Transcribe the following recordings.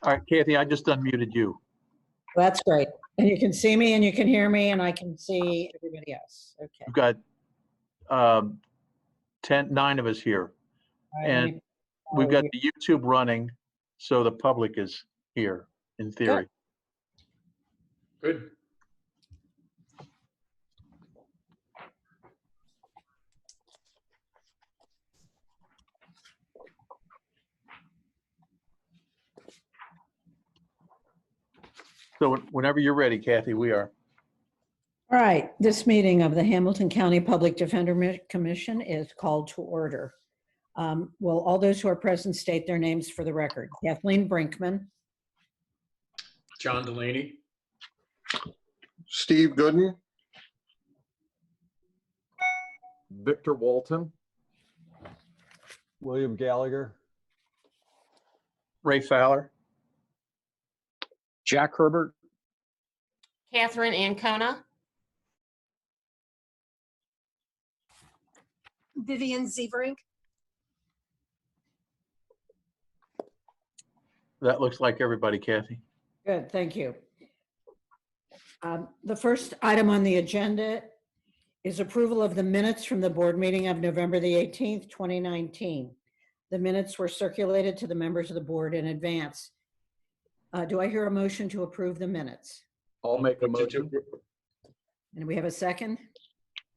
All right, Kathy, I just unmuted you. That's great. And you can see me and you can hear me and I can see everybody else. Okay. We've got 9 of us here. All right, And we've got the YouTube running, so the public is here in theory. Good. So whenever you're ready, Kathy, we are. All right, this meeting of the Hamilton County Public Defender Commission is called to order. Will all those who are present state their names for the record? Kathleen Brinkman. John Delaney. Steve Gooden. Victor Walton. William Gallagher. Ray Fowler. Jack Herbert. Catherine Ancona. Vivian Zeverink. That looks like everybody, Kathy. Good, thank you. The first item on the agenda is approval of the minutes from the board meeting of November the 18th, 2019. The minutes were circulated to the members of the board in advance. Do I hear a motion to approve the minutes? I'll make a motion. And we have a second?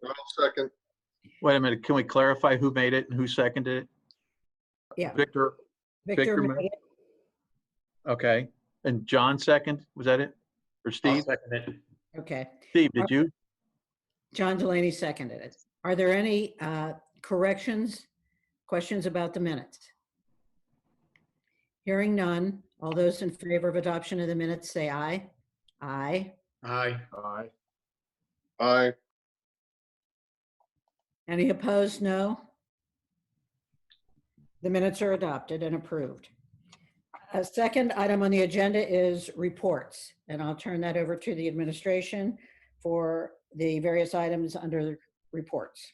I'll second. Wait a minute, can we clarify who made it and who seconded it? Yeah. Victor, Victor made made it. okay. And John second, was that it? Or Steve? Second it. Okay. Steve, did you? John Delaney seconded it. Are there any corrections, questions about the minutes? Hearing none, all those in favor of adoption of the minutes say aye. Aye. Aye. Aye. Aye. Any opposed? No. The minutes are adopted and approved. A second item on the agenda is reports, and I'll turn that over to the administration for the various items under the reports.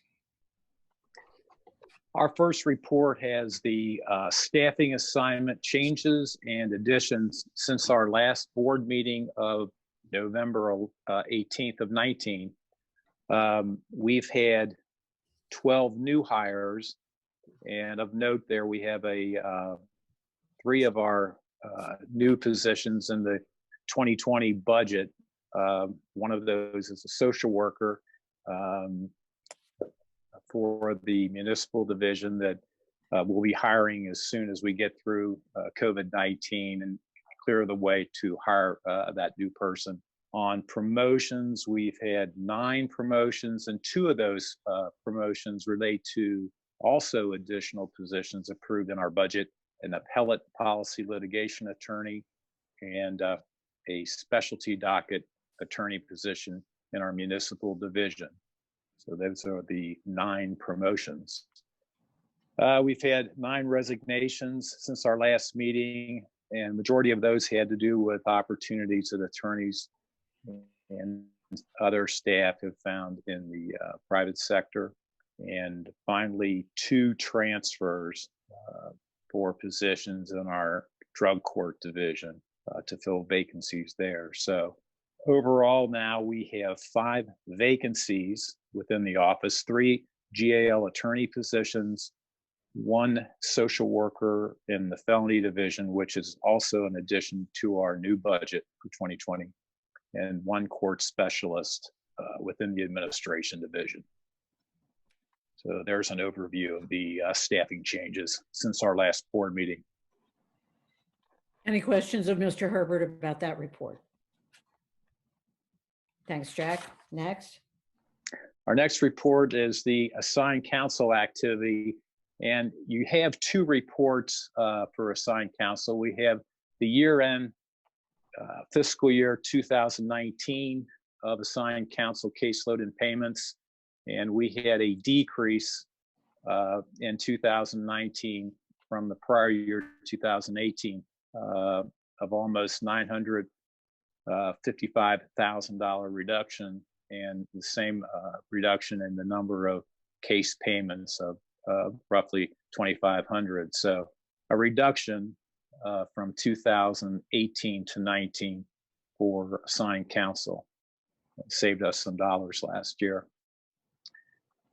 Our first report has the staffing assignment changes and additions since our last board meeting of November 18th of 19. We've had 12 new hires, and of note there we have 3 of our new positions in the 2020 budget. One of those is a social worker for the municipal division that we'll be hiring as soon as we get through COVID-19 and clear the way to hire that new person. On promotions, we've had 9 promotions, and 2 of those promotions relate to also additional positions approved in our budget: an appellate policy litigation attorney and a specialty docket attorney position in our municipal division. So those are the 9 promotions. We've had 9 resignations since our last meeting, and majority of those had to do with opportunities that attorneys and other staff have found in the private sector. And finally, 2 transfers for positions in our drug court division to fill vacancies there. So overall now we have 5 vacancies within the office: 3 GAL attorney positions, 1 social worker in the felony division, which is also an addition to our new budget for 2020, and 1 court specialist within the administration division. So there's an overview of the staffing changes since our last board meeting. Any questions of Mr. Herbert about that report? Thanks, Jack. Next. Our next report is the assigned counsel activity, and you have 2 reports for assigned counsel. We have the year-end fiscal year 2019 of assigned counsel caseload and payments, and we had a decrease in 2019 from the prior year 2018 of almost $955,000 reduction and the same reduction in the number of case payments of roughly 2,500. So a reduction from 2018 to 19 for assigned counsel. It saved us some dollars last year.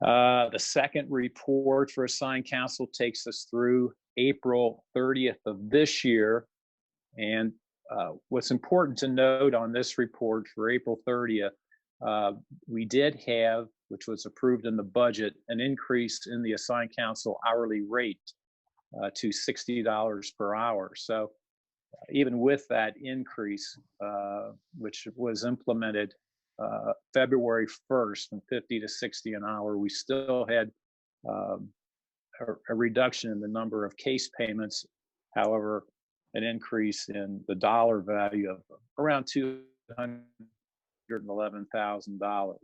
The second report for assigned counsel takes us through April 30th of this year. And what's important to note on this report for April 30th, we did have, which was approved in the budget, an increase in the assigned counsel hourly rate to $60 per hour. So even with that increase, which was implemented February 1st from 50 to 60 an hour, we still had a reduction in the number of case payments. However, an increase in the dollar value of around $211,000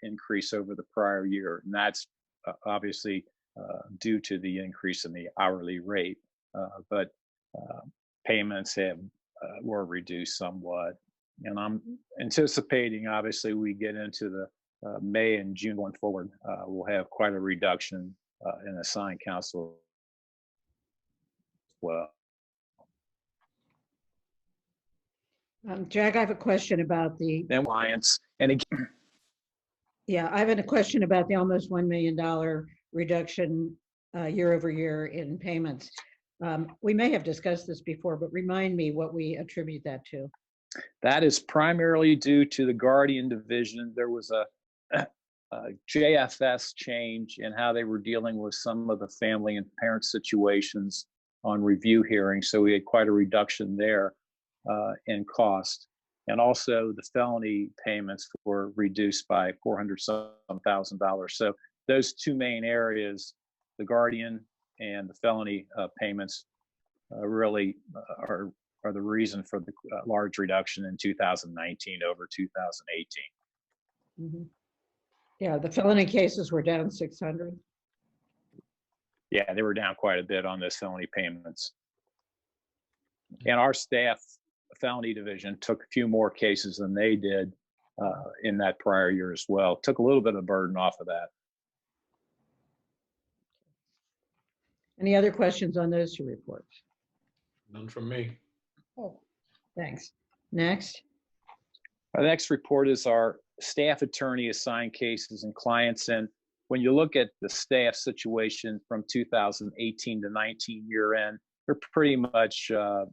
increase over the prior year. And that's obviously due to the increase in the hourly rate, but payments were reduced somewhat. And I'm anticipating, obviously, we get into the May and June going forward, we'll have quite a reduction in assigned counsel as well. Jack, I have a question about the, Then clients, and again, yeah, I have a question about the almost $1 million reduction year over year in payments. We may have discussed this before, but remind me what we attribute that to. that is primarily due to the Guardian Division. There was a JFS change in how they were dealing with some of the family and parent situations on review hearings. So we had quite a reduction there in cost. And also the felony payments were reduced by $400,000. So those two main areas, the Guardian and the felony payments, really are the reason for the large reduction in 2019 over 2018. Mm-hmm. Yeah, the felony cases were down 600. Yeah, they were down quite a bit on those felony payments. And our staff felony division took a few more cases than they did in that prior year as well. Took a little bit of burden off of that. Any other questions on those two reports? None from me. Oh, thanks. Next. Our next report is our staff attorney assigned cases and clients. And when you look at the staff situation from 2018 to 19 year end, they're pretty much the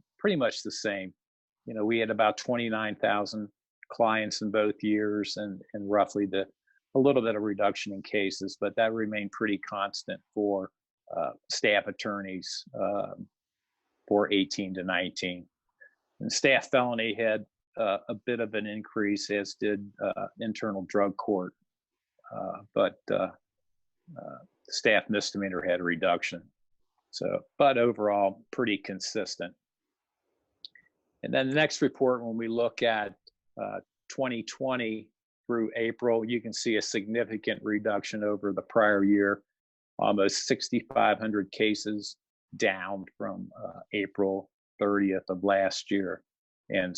same. You know, we had about 29,000 clients in both years, and roughly a little bit of reduction in cases, but that remained pretty constant for staff attorneys for 18 to 19. And staff felony had a bit of an increase, as did internal drug court, but staff misdemeanor had a reduction. So, but overall, pretty consistent. And then the next report, when we look at 2020 through April, you can see a significant reduction over the prior year, almost 6,500 cases down from April 30th of last year, and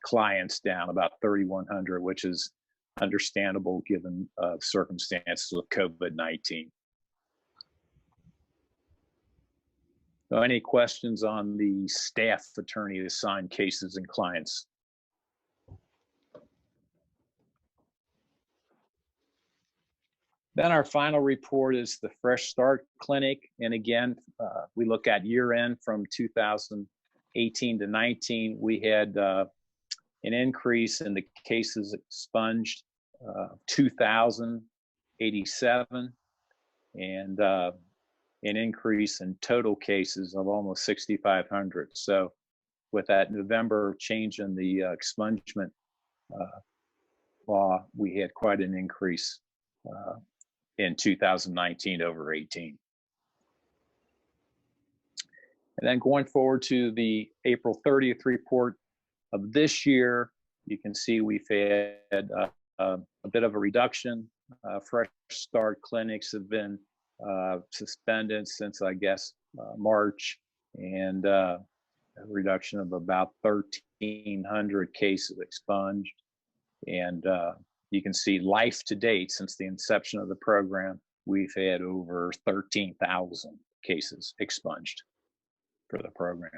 clients down about 3,100, which is understandable given circumstances of COVID-19. So any questions on the staff attorney assigned cases and clients? Then our final report is the Fresh Start Clinic. And again, we look at year end from 2018 to 19. We had an increase in the cases expunged, 2,087, and an increase in total cases of almost 6,500. So with that November change in the expungement law, we had quite an increase in 2019 over 18. And then going forward to the April 30th report of this year, you can see we've had a bit of a reduction. Fresh Start clinics have been suspended since, I guess, March, and a reduction of about 1,300 cases expunged, and you can see life to date since the inception of the program, we've had over 13,000 cases expunged for the program.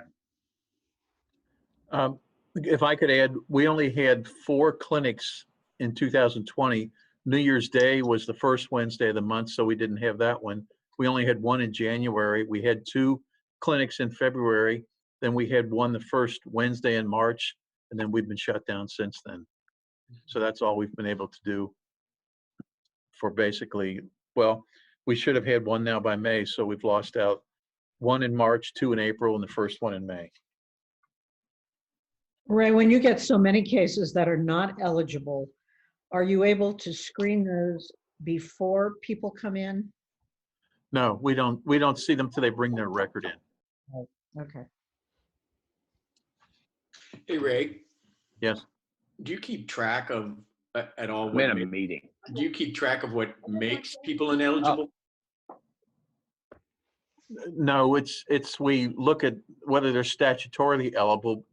If I could add, we only had 4 clinics in 2020. New Year's Day was the first Wednesday of the month, so we didn't have that one. We only had 1 in January. We had 2 clinics in February. Then we had 1 the first Wednesday in March, and then we've been shut down since then. So that's all we've been able to do for basically, well, we should have had 1 now by May, so we've lost out 1 in March, 2 in April, and the first 1 in May. Ray, when you get so many cases that are not eligible, are you able to screen those before people come in? No, we don't see them till they bring their record in. Okay. Hey, Ray, Yes. do you keep track of at all? I'm in a meeting. Do you keep track of what makes people ineligible? No, it's we look at whether they're statutorily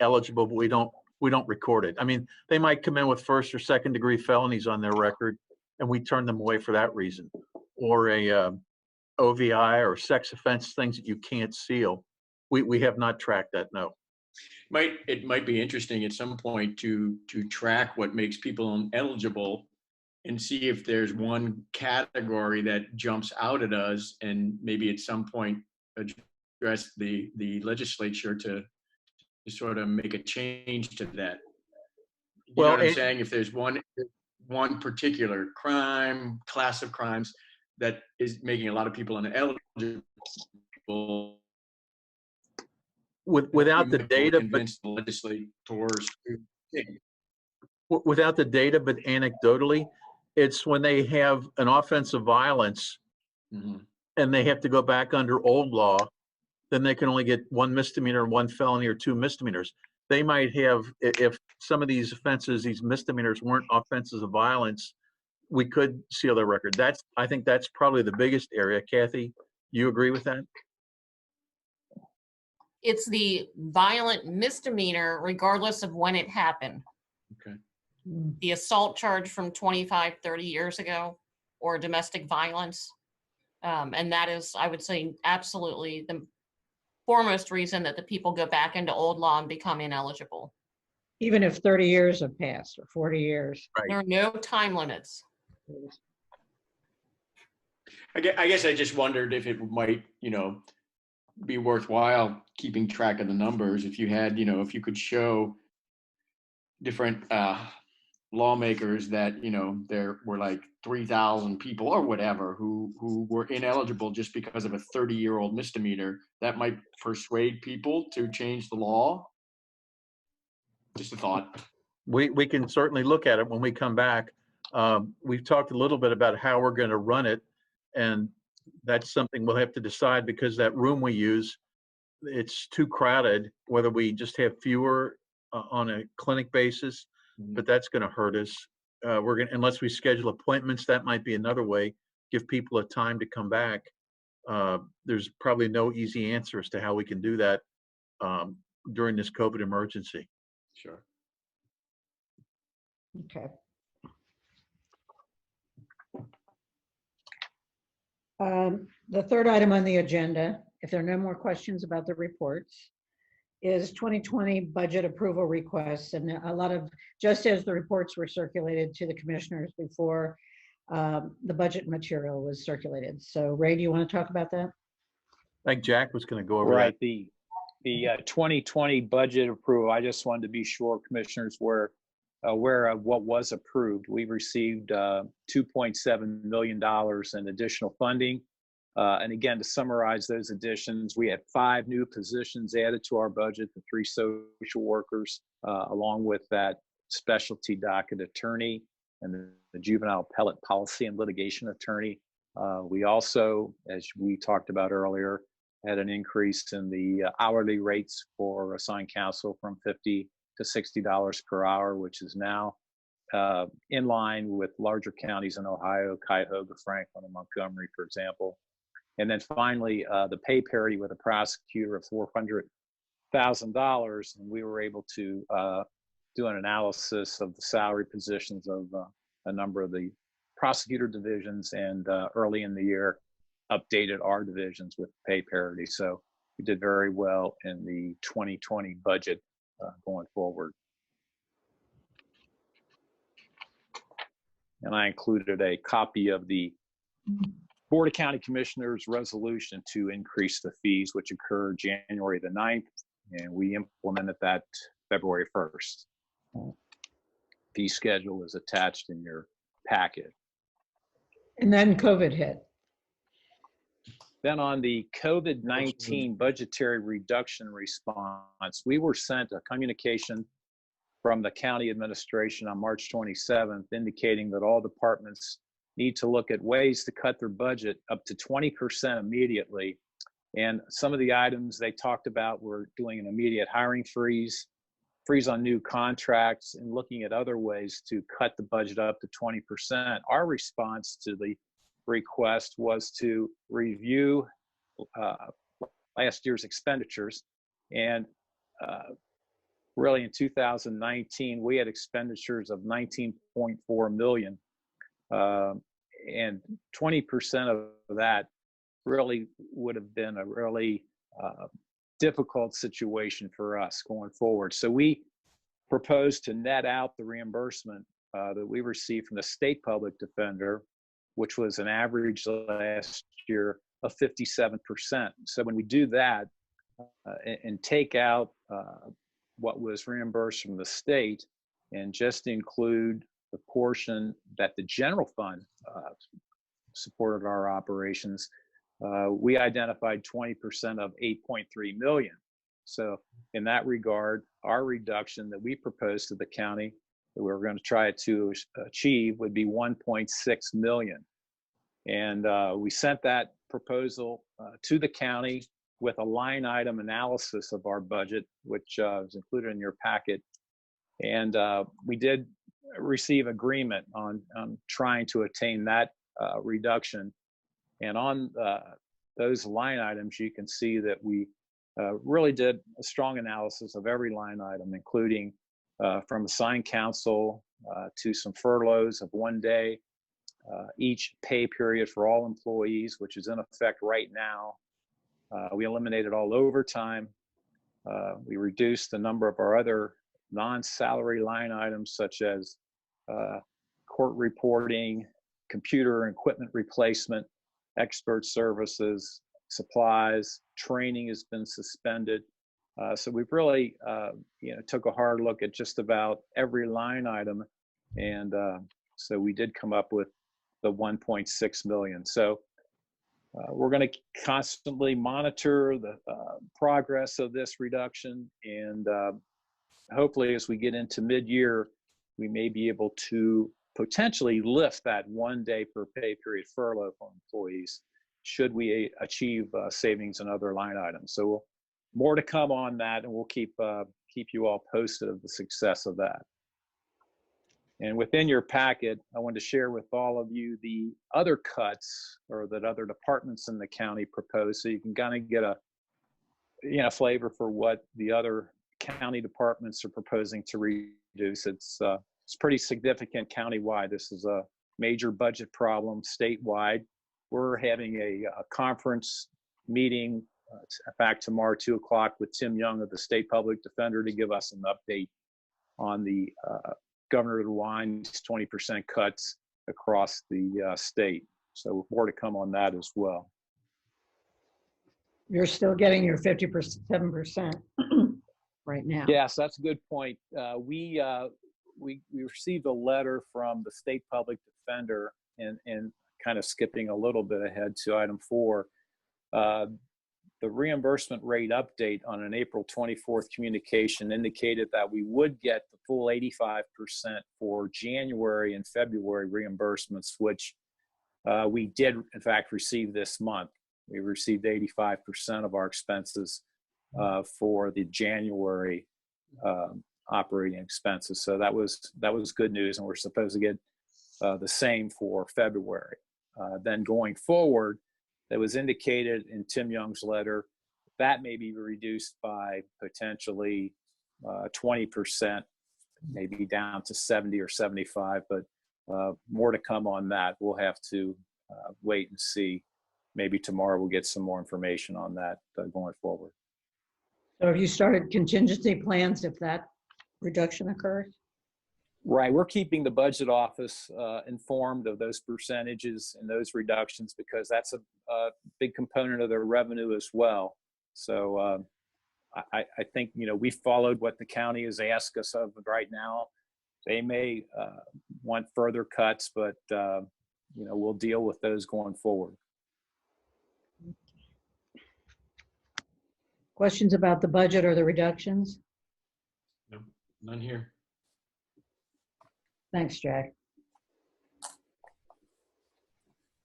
eligible, but we don't record it. I mean, they might come in with 1st or 2nd degree felonies on their record, and we turn them away for that reason, or a OVI or sex offense, things that you can't seal. We have not tracked that. No. It might be interesting at some point to track what makes people ineligible and see if there's one category that jumps out at us, and maybe at some point address the legislature to sort of make a change to that. You know what I'm saying? If there's one particular crime, class of crimes that is making a lot of people ineligible, without the data, convince the legislators without the data, but anecdotally, it's when they have an offense of violence and they have to go back under old law, then they can only get 1 misdemeanor, 1 felony, or 2 misdemeanors. They might have, if some of these offenses, these misdemeanors weren't offenses of violence, we could seal their record. I think that's probably the biggest area. Kathy, you agree with that? It's the violent misdemeanor regardless of when it happened. Okay. The assault charge from 25, 30 years ago, or domestic violence. And that is, I would say, absolutely the foremost reason that the people go back into old law and become ineligible. Even if 30 years have passed or 40 years. Right. There are no time limits. I guess I just wondered if it might, be worthwhile keeping track of the numbers. If you had, if you could show different lawmakers that, there were like 3,000 people or whatever who were ineligible just because of a 30-year-old misdemeanor, that might persuade people to change the law. Just a thought. We can certainly look at it when we come back. We've talked a little bit about how we're going to run it, and that's something we'll have to decide, because that room we use, it's too crowded, whether we just have fewer on a clinic basis, but that's going to hurt us. Unless we schedule appointments, that might be another way, give people a time to come back. There's probably no easy answer as to how we can do that during this COVID emergency. Sure. Okay. The third item on the agenda, if there are no more questions about the reports, is 2020 budget approval requests. And a lot of, just as the reports were circulated to the commissioners before the budget material was circulated. So Ray, do you want to talk about that? I think Jack was going to go over Right. that. The 2020 budget approval, I just wanted to be sure commissioners were aware of what was approved. We received $2.7 million in additional funding. And again, to summarize those additions, we had 5 new positions added to our budget, the 3 social workers, along with that specialty docket attorney and the juvenile appellate policy and litigation attorney. We also, as we talked about earlier, had an increase in the hourly rates for assigned counsel from $50 to $60 per hour, which is now in line with larger counties in Ohio, Cuyahoga, Franklin, and Montgomery, for example. And then finally, the pay parity with a prosecutor of $400,000, and we were able to do an analysis of the salary positions of a number of the prosecutor divisions, and early in the year, updated our divisions with pay parity. So we did very well in the 2020 budget going forward. And I included a copy of the Board of County Commissioners resolution to increase the fees, which occurred January the 9th, and we implemented that February 1st. Fee schedule is attached in your packet. And then COVID hit. Then on the COVID-19 budgetary reduction response, we were sent a communication from the county administration on March 27th indicating that all departments need to look at ways to cut their budget up to 20% immediately. And some of the items they talked about were doing an immediate hiring freeze on new contracts, and looking at other ways to cut the budget up to 20%. Our response to the request was to review last year's expenditures. And really in 2019, we had expenditures of $19.4 million. And 20% of that really would have been a really difficult situation for us going forward. So we proposed to net out the reimbursement that we received from the state public defender, which was an average last year of 57%. So when we do that and take out what was reimbursed from the state and just include the portion that the general fund supported our operations, we identified 20% of 8.3 million. So in that regard, our reduction that we proposed to the county that we were going to try to achieve would be 1.6 million. And we sent that proposal to the county with a line item analysis of our budget, which is included in your packet. And we did receive agreement on trying to attain that reduction. And on those line items, you can see that we really did a strong analysis of every line item, including from assigned counsel to some furloughs of 1 day, each pay period for all employees, which is in effect right now. We eliminated all overtime. We reduced the number of our other non-salary line items, such as court reporting, computer and equipment replacement, expert services, supplies, training has been suspended. So we've really, took a hard look at just about every line item. And so we did come up with the 1.6 million. So we're going to constantly monitor the progress of this reduction. And hopefully as we get into mid-year, we may be able to potentially lift that 1 day per pay period furlough for employees should we achieve savings in other line items. So more to come on that, and we'll keep you all posted of the success of that. And within your packet, I wanted to share with all of you the other cuts or that other departments in the county propose, so you can kind of get a flavor for what the other county departments are proposing to reduce. It's pretty significant countywide. This is a major budget problem statewide. We're having a conference meeting, in fact, tomorrow, 2 o'clock, with Tim Young of the State Public Defender to give us an update on the Governor DeWine's 20% cuts across the state. So more to come on that as well. You're still getting your 57% right now. Yes, that's a good point. We received a letter from the State Public Defender, and kind of skipping a little bit ahead to item 4, the reimbursement rate update on an April 24th communication indicated that we would get the full 85% for January and February reimbursements, which we did in fact receive this month. We received 85% of our expenses for the January operating expenses. So that was good news, and we're supposed to get the same for February. Then going forward, that was indicated in Tim Young's letter, that may be reduced by potentially 20%, maybe down to 70 or 75. But more to come on that. We'll have to wait and see. Maybe tomorrow we'll get some more information on that going forward. So have you started contingency plans if that reduction occurs? Right, we're keeping the budget office informed of those percentages and those reductions because that's a big component of their revenue as well. So I think, we followed what the county has asked us of right now. They may want further cuts, but we'll deal with those going forward. Questions about the budget or the reductions? No, none here. Thanks, Jack.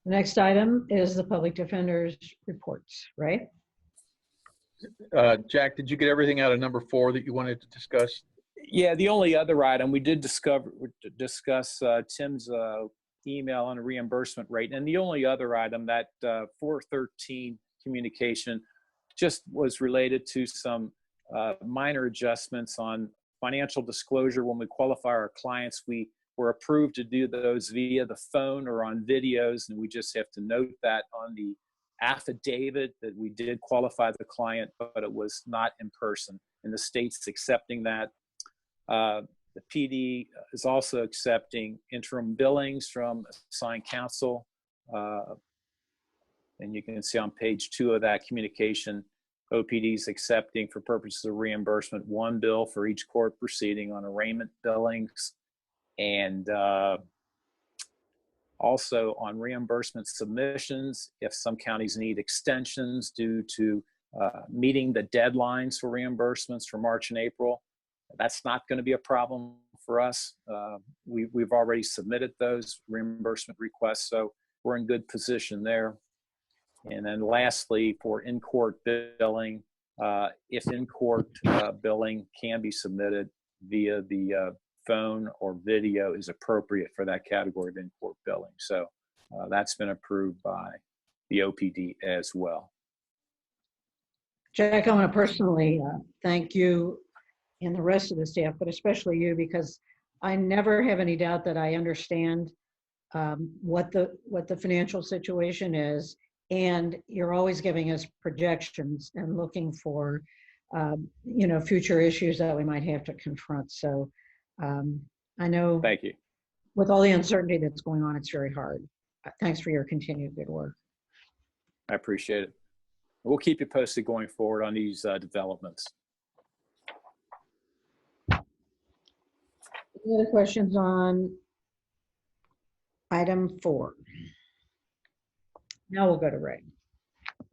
The next item is the public defender's reports, right? Jack, did you get everything out of number 4 that you wanted to discuss? Yeah, the only other item we did discuss Tim's email on a reimbursement rate, and the only other item that 413 communication just was related to some minor adjustments on financial disclosure. When we qualify our clients, we were approved to do those via the phone or on videos, and we just have to note that on the affidavit that we did qualify the client, but it was not in person, and the state's accepting that. The PD is also accepting interim billings from assigned counsel. And you can see on page 2 of that communication, OPD is accepting for purposes of reimbursement 1 bill for each court proceeding on arraignment billings. And also on reimbursement submissions, if some counties need extensions due to meeting the deadlines for reimbursements for March and April, that's not going to be a problem for us. We've already submitted those reimbursement requests, so we're in good position there. And then lastly, for in-court billing, if in-court billing can be submitted via the phone or video is appropriate for that category of in-court billing. So that's been approved by the OPD as well. Jack, I want to personally thank you and the rest of the staff, but especially you, because I never have any doubt that I understand what the financial situation is, and you're always giving us projections and looking for future issues that we might have to confront. So I know, thank you. With all the uncertainty that's going on, it's very hard. Thanks for your continued good work. I appreciate it. We'll keep you posted going forward on these developments. Any other questions on item 4? Now we'll go to Ray.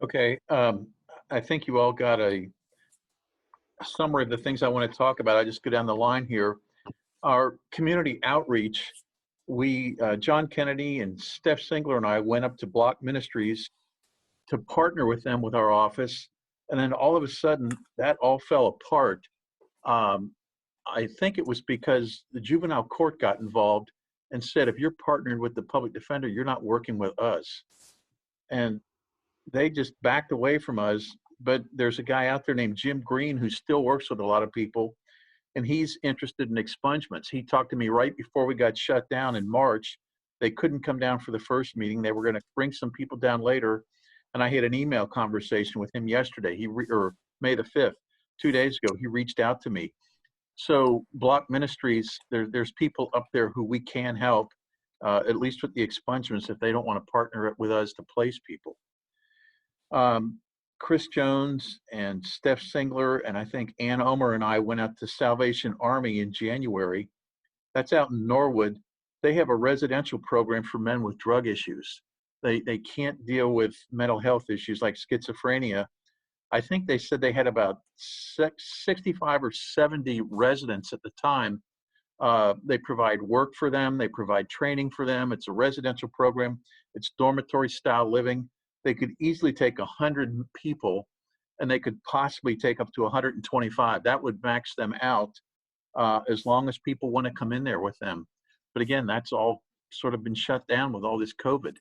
Okay, I think you all got a summary of the things I want to talk about. I just go down the line here. Our community outreach, John Kennedy and Steph Singler and I went up to Block Ministries to partner with them with our office. And then all of a sudden that all fell apart. I think it was because the juvenile court got involved and said, if you're partnered with the public defender, you're not working with us. And they just backed away from us. But there's a guy out there named Jim Green who still works with a lot of people, and he's interested in expungements. He talked to me right before we got shut down in March. They couldn't come down for the first meeting. They were going to bring some people down later. And I had an email conversation with him yesterday, or May the 5th, 2 days ago. He reached out to me. So Block Ministries, there's people up there who we can help, at least with the expungements, if they don't want to partner with us to place people. Chris Jones and Steph Singler and I think Ann Omer and I went out to Salvation Army in January. That's out in Norwood. They have a residential program for men with drug issues. They can't deal with mental health issues like schizophrenia. I think they said they had about 65 or 70 residents at the time. They provide work for them. They provide training for them. It's a residential program. It's dormitory style living. They could easily take 100 people, and they could possibly take up to 125. That would max them out as long as people want to come in there with them. But again, that's all sort of been shut down with all this COVID.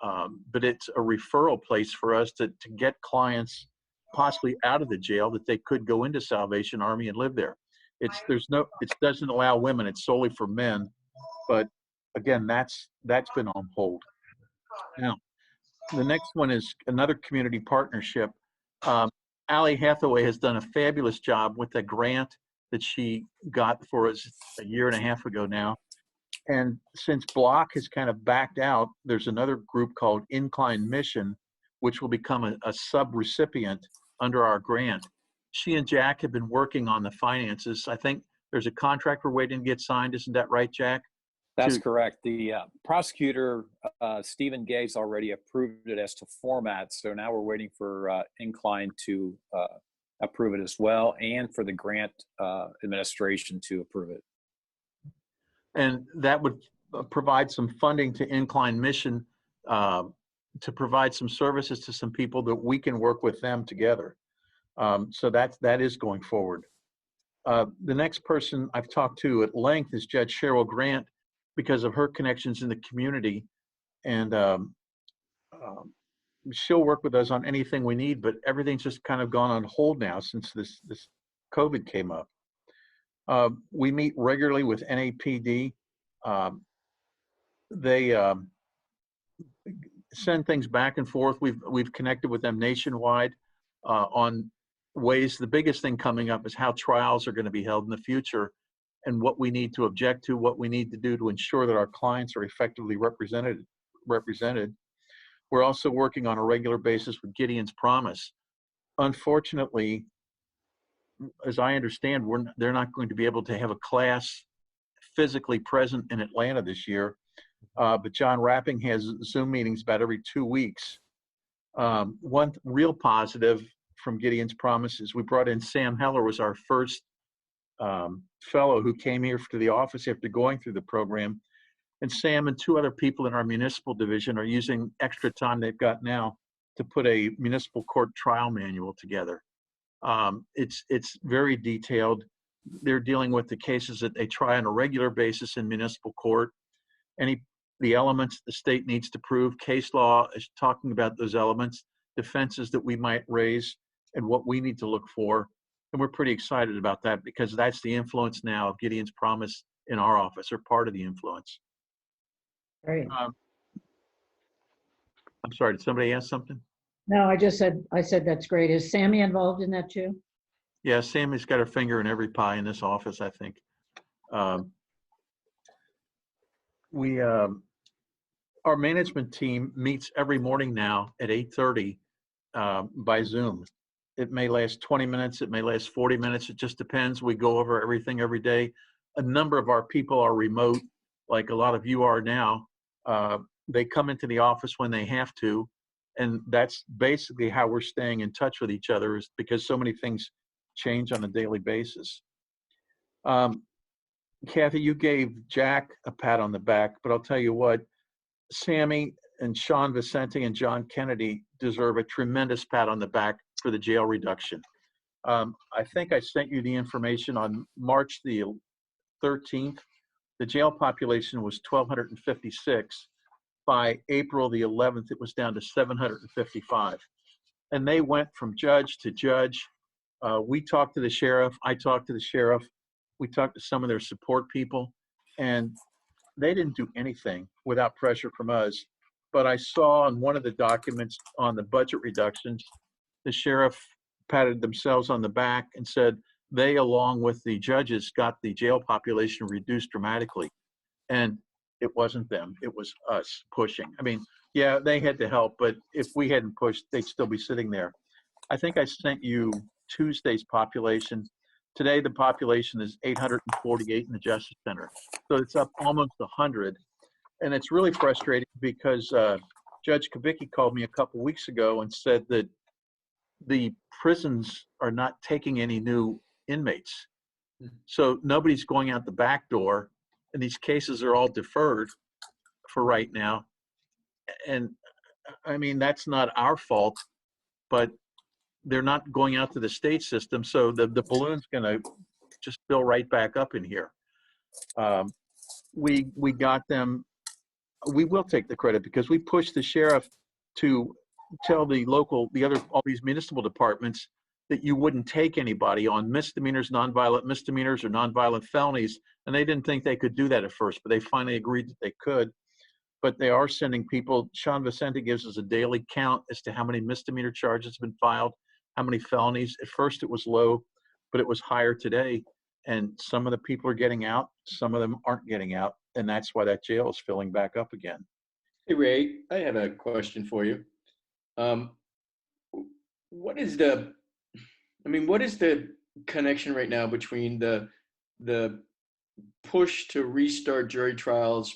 But it's a referral place for us to get clients possibly out of the jail that they could go into Salvation Army and live there. It doesn't allow women, it's solely for men. But again, that's been on hold. Now, the next one is another community partnership. Allie Hathaway has done a fabulous job with the grant that she got for us a year and a half ago now. And since Block has kind of backed out, there's another group called Incline Mission, which will become a sub-recipient under our grant. She and Jack have been working on the finances. I think there's a contract we're waiting to get signed. Isn't that right, Jack? That's To- correct. The prosecutor, Stephen Gates, already approved it as to format. So now we're waiting for Incline to approve it as well, and for the grant administration to approve it. And that would provide some funding to Incline Mission to provide some services to some people that we can work with them together. So that is going forward. The next person I've talked to at length is Judge Cheryl Grant, because of her connections in the community. And she'll work with us on anything we need, but everything's just kind of gone on hold now since this COVID came up. We meet regularly with NAPD. They send things back and forth. We've connected with them nationwide on ways. The biggest thing coming up is how trials are going to be held in the future, and what we need to object to, what we need to do to ensure that our clients are effectively represented. We're also working on a regular basis with Gideon's Promise. Unfortunately, as I understand, they're not going to be able to have a class physically present in Atlanta this year, but John Rapping has Zoom meetings about every 2 weeks. One real positive from Gideon's Promise is we brought in Sam Heller, was our first fellow who came here to the office after going through the program. And Sam and 2 other people in our municipal division are using extra time they've got now to put a municipal court trial manual together. It's very detailed. They're dealing with the cases that they try on a regular basis in municipal court. The elements the state needs to prove, case law is talking about those elements, defenses that we might raise, and what we need to look for. And we're pretty excited about that, because that's the influence now of Gideon's Promise in our office, or part of the influence. Great. I'm sorry, did somebody ask something? No, I said that's great. Is Sammy involved in that too? Yeah, Sammy's got her finger in every pie in this office, I think. Our management team meets every morning now at 8:30 by Zoom. It may last 20 minutes, it may last 40 minutes, it just depends. We go over everything every day. A number of our people are remote, like a lot of you are now. They come into the office when they have to, and that's basically how we're staying in touch with each other, is because so many things change on a daily basis. Kathy, you gave Jack a pat on the back, but I'll tell you what, Sammy and Sean Vicente and John Kennedy deserve a tremendous pat on the back for the jail reduction. I think I sent you the information on March the 13th. The jail population was 1,256. By April the 11th, it was down to 755. And they went from judge to judge. We talked to the sheriff. I talked to the sheriff. We talked to some of their support people, and they didn't do anything without pressure from us. But I saw in one of the documents on the budget reductions, the sheriff patted themselves on the back and said they, along with the judges, got the jail population reduced dramatically. And it wasn't them, it was us pushing. I mean, yeah, they had to help, but if we hadn't pushed, they'd still be sitting there. I think I sent you Tuesday's population. Today, the population is 848 in the Justice Center. So it's up almost 100. And it's really frustrating because Judge Kavicki called me a couple weeks ago and said that the prisons are not taking any new inmates. So nobody's going out the back door, and these cases are all deferred for right now. And I mean, that's not our fault, but they're not going out to the state system. So the balloon's gonna just fill right back up in here. We got them, we will take the credit because we pushed the sheriff to tell all these municipal departments that you wouldn't take anybody on misdemeanors, nonviolent misdemeanors, or nonviolent felonies. And they didn't think they could do that at first, but they finally agreed that they could. But they are sending people. Sean Vicente gives us a daily count as to how many misdemeanor charges have been filed, how many felonies. At first it was low, but it was higher today. And some of the people are getting out, some of them aren't getting out. And that's why that jail is filling back up again. Hey, Ray, I have a question for you. What is the connection right now between the push to restart jury trials,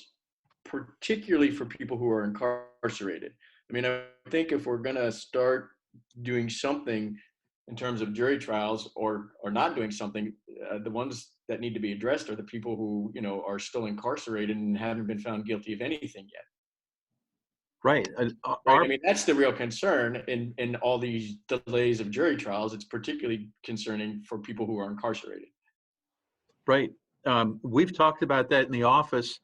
particularly for people who are incarcerated? I mean, I think if we're going to start doing something in terms of jury trials, or not doing something, the ones that need to be addressed are the people who, are still incarcerated and haven't been found guilty of anything yet. Right. Right. I mean, that's the real concern in all these delays of jury trials. It's particularly concerning for people who are incarcerated. Right. We've talked about that in the office,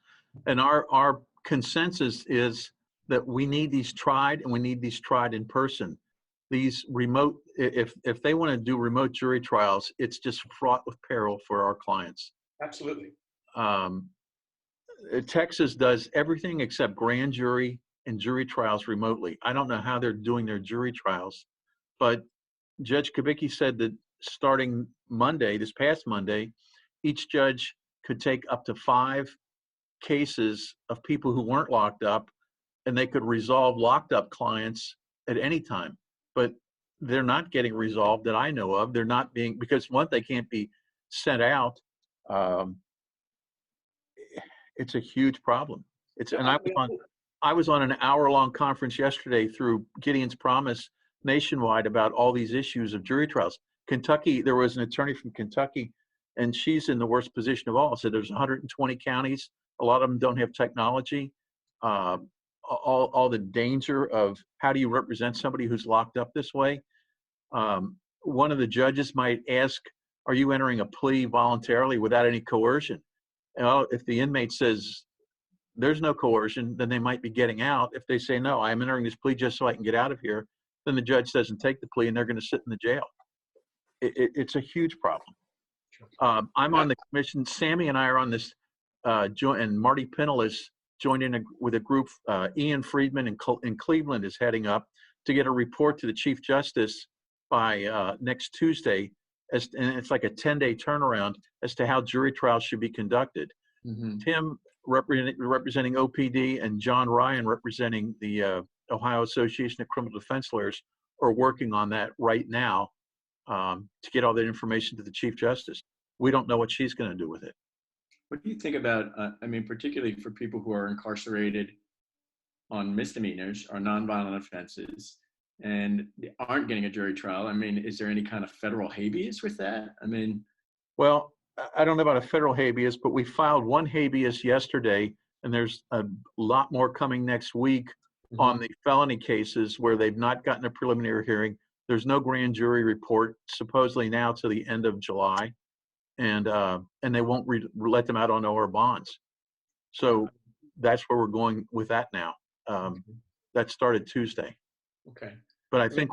and our consensus is that we need these tried, and we need these tried in person. These remote, if they want to do remote jury trials, it's just fraught with peril for our clients. Absolutely. Texas does everything except grand jury and jury trials remotely. I don't know how they're doing their jury trials, but Judge Kubicki said that starting Monday, this past Monday, each judge could take up to 5 cases of people who weren't locked up, and they could resolve locked up clients at any time. But they're not getting resolved that I know of. They're not being, because one, they can't be sent out. It's a huge problem. And I was on an hour-long conference yesterday through Gideon's Promise nationwide about all these issues of jury trials. Kentucky, there was an attorney from Kentucky, and she's in the worst position of all. So there's 120 counties. A lot of them don't have technology. All the danger of how do you represent somebody who's locked up this way. One of the judges might ask, are you entering a plea voluntarily without any coercion? If the inmate says there's no coercion, then they might be getting out. If they say, no, I'm entering this plea just so I can get out of here, then the judge doesn't take the plea and they're going to sit in the jail. It's a huge problem. I'm on the commission. Sammy and I are on this joint, and Marty Pinnell is joined in with a group. Ian Friedman in Cleveland is heading up to get a report to the Chief Justice by next Tuesday. And it's like a 10-day turnaround as to how jury trials should be conducted. Mm-hmm. Tim, representing OPD, and John Ryan, representing the Ohio Association of Criminal Defense Lawyers, are working on that right now to get all that information to the Chief Justice. We don't know what she's going to do with it. What do you think about, particularly for people who are incarcerated on misdemeanors or nonviolent offenses and aren't getting a jury trial? I mean, is there any kind of federal habeas with that? Well, I don't know about a federal habeas, but we filed one habeas yesterday, and there's a lot more coming next week on the felony cases where they've not gotten a preliminary hearing. There's no grand jury report, supposedly now to the end of July, and they won't let them out on OR bonds. So that's where we're going with that now. That started Tuesday. Okay. But I think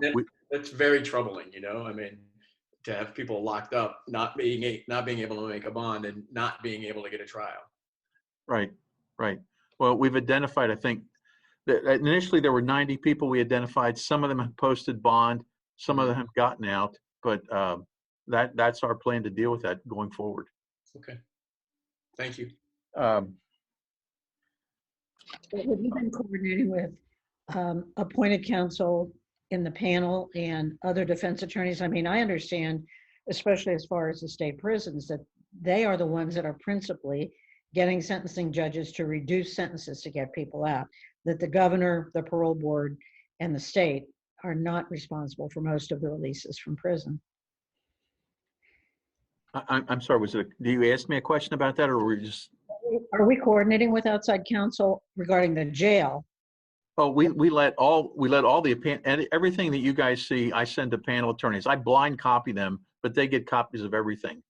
that's very troubling, to have people locked up, not being able to make a bond and not being able to get a trial. Right. Well, we've identified, I think, that initially there were 90 people we identified. Some of them have posted bond, some of them have gotten out, but that's our plan to deal with that going forward. Okay. Thank you. Have you been coordinating with appointed counsel in the panel and other defense attorneys? I mean, I understand, especially as far as the state prisons, that they are the ones that are principally getting sentencing judges to reduce sentences to get people out, that the governor, the parole board, and the state are not responsible for most of the releases from prison. I'm sorry, do you ask me a question about that, or were you just? Are we coordinating with outside counsel regarding the jail? Oh, we let all the everything that you guys see, I send to panel attorneys. I blind copy them, but they get copies of everything.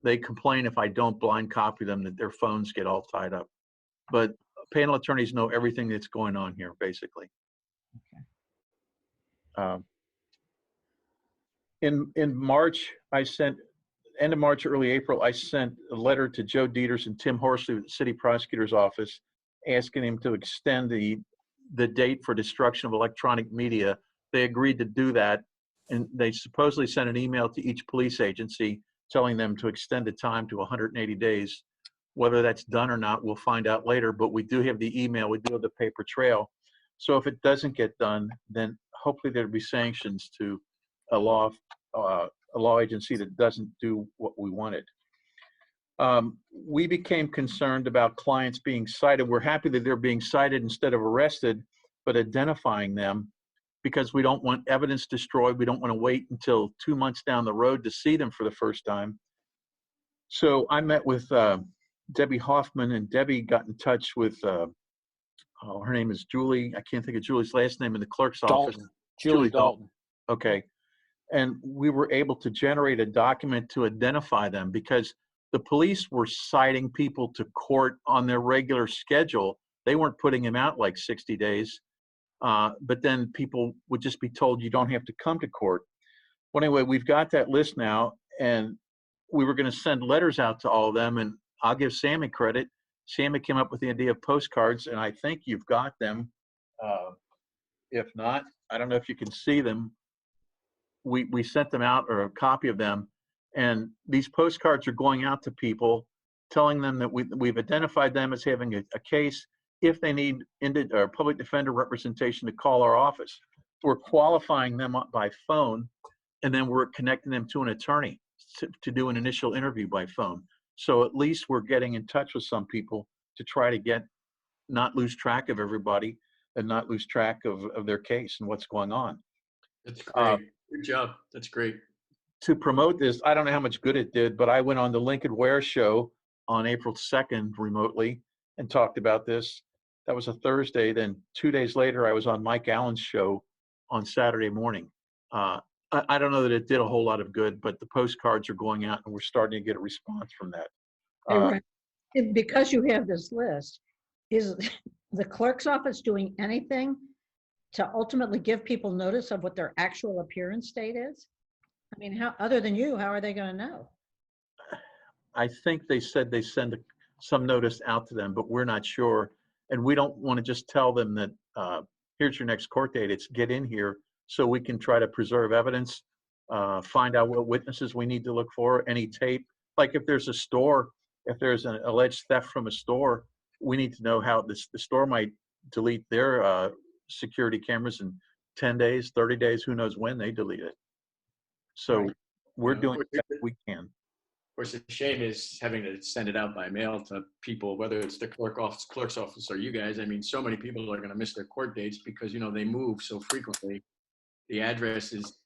They complain if I don't blind copy them that their phones get all tied up. But panel attorneys know everything that's going on here, basically. Okay. in March, end of March, early April, I sent a letter to Joe Dieters and Tim Horsley with the city prosecutor's office, asking him to extend the date for destruction of electronic media. They agreed to do that, and they supposedly sent an email to each police agency telling them to extend the time to 180 days. Whether that's done or not, we'll find out later, but we do have the email, we do have the paper trail. So if it doesn't get done, then hopefully there'll be sanctions to a law agency that doesn't do what we wanted. We became concerned about clients being cited. We're happy that they're being cited instead of arrested, but identifying them, because we don't want evidence destroyed. We don't want to wait until 2 months down the road to see them for the first time. So I met with Debbie Hoffman, and Debbie got in touch with, her name is Julie. I can't think of Julie's last name in the clerk's office. Dalton. Julie Dalton. Okay. And we were able to generate a document to identify them, because the police were citing people to court on their regular schedule. They weren't putting them out like 60 days. But then people would just be told, you don't have to come to court. Well, anyway, we've got that list now, and we were going to send letters out to all of them. And I'll give Sammy credit. Sammy came up with the idea of postcards, and I think you've got them. If not, I don't know if you can see them. We sent them out, or a copy of them, and these postcards are going out to people, telling them that we've identified them as having a case. If they need public defender representation, to call our office. We're qualifying them up by phone, and then we're connecting them to an attorney to do an initial interview by phone. So at least we're getting in touch with some people to try to not lose track of everybody and not lose track of their case and what's going on. That's great. Good job. That's great. To promote this, I don't know how much good it did, but I went on the Lincoln Ware show on April 2nd remotely and talked about this. That was a Thursday. Then 2 days later, I was on Mike Allen's show on Saturday morning. I don't know that it did a whole lot of good, but the postcards are going out, and we're starting to get a response from that. Hey, Ryan, because you have this list, is the clerk's office doing anything to ultimately give people notice of what their actual appearance date is? I mean, other than you, how are they going to know? I think they said they send some notice out to them, but we're not sure. And we don't want to just tell them that, here's your next court date. It's get in here so we can try to preserve evidence, find out what witnesses we need to look for, any tape. Like if there's an alleged theft from a store, we need to know how the store might delete their security cameras in 10 days, 30 days, who knows when they delete it. So Right. we're Yeah. doing what we can. Of course, the shame is having to send it out by mail to people, whether it's the clerk's office or you guys. I mean, so many people are going to miss their court dates because, they move so frequently. The addresses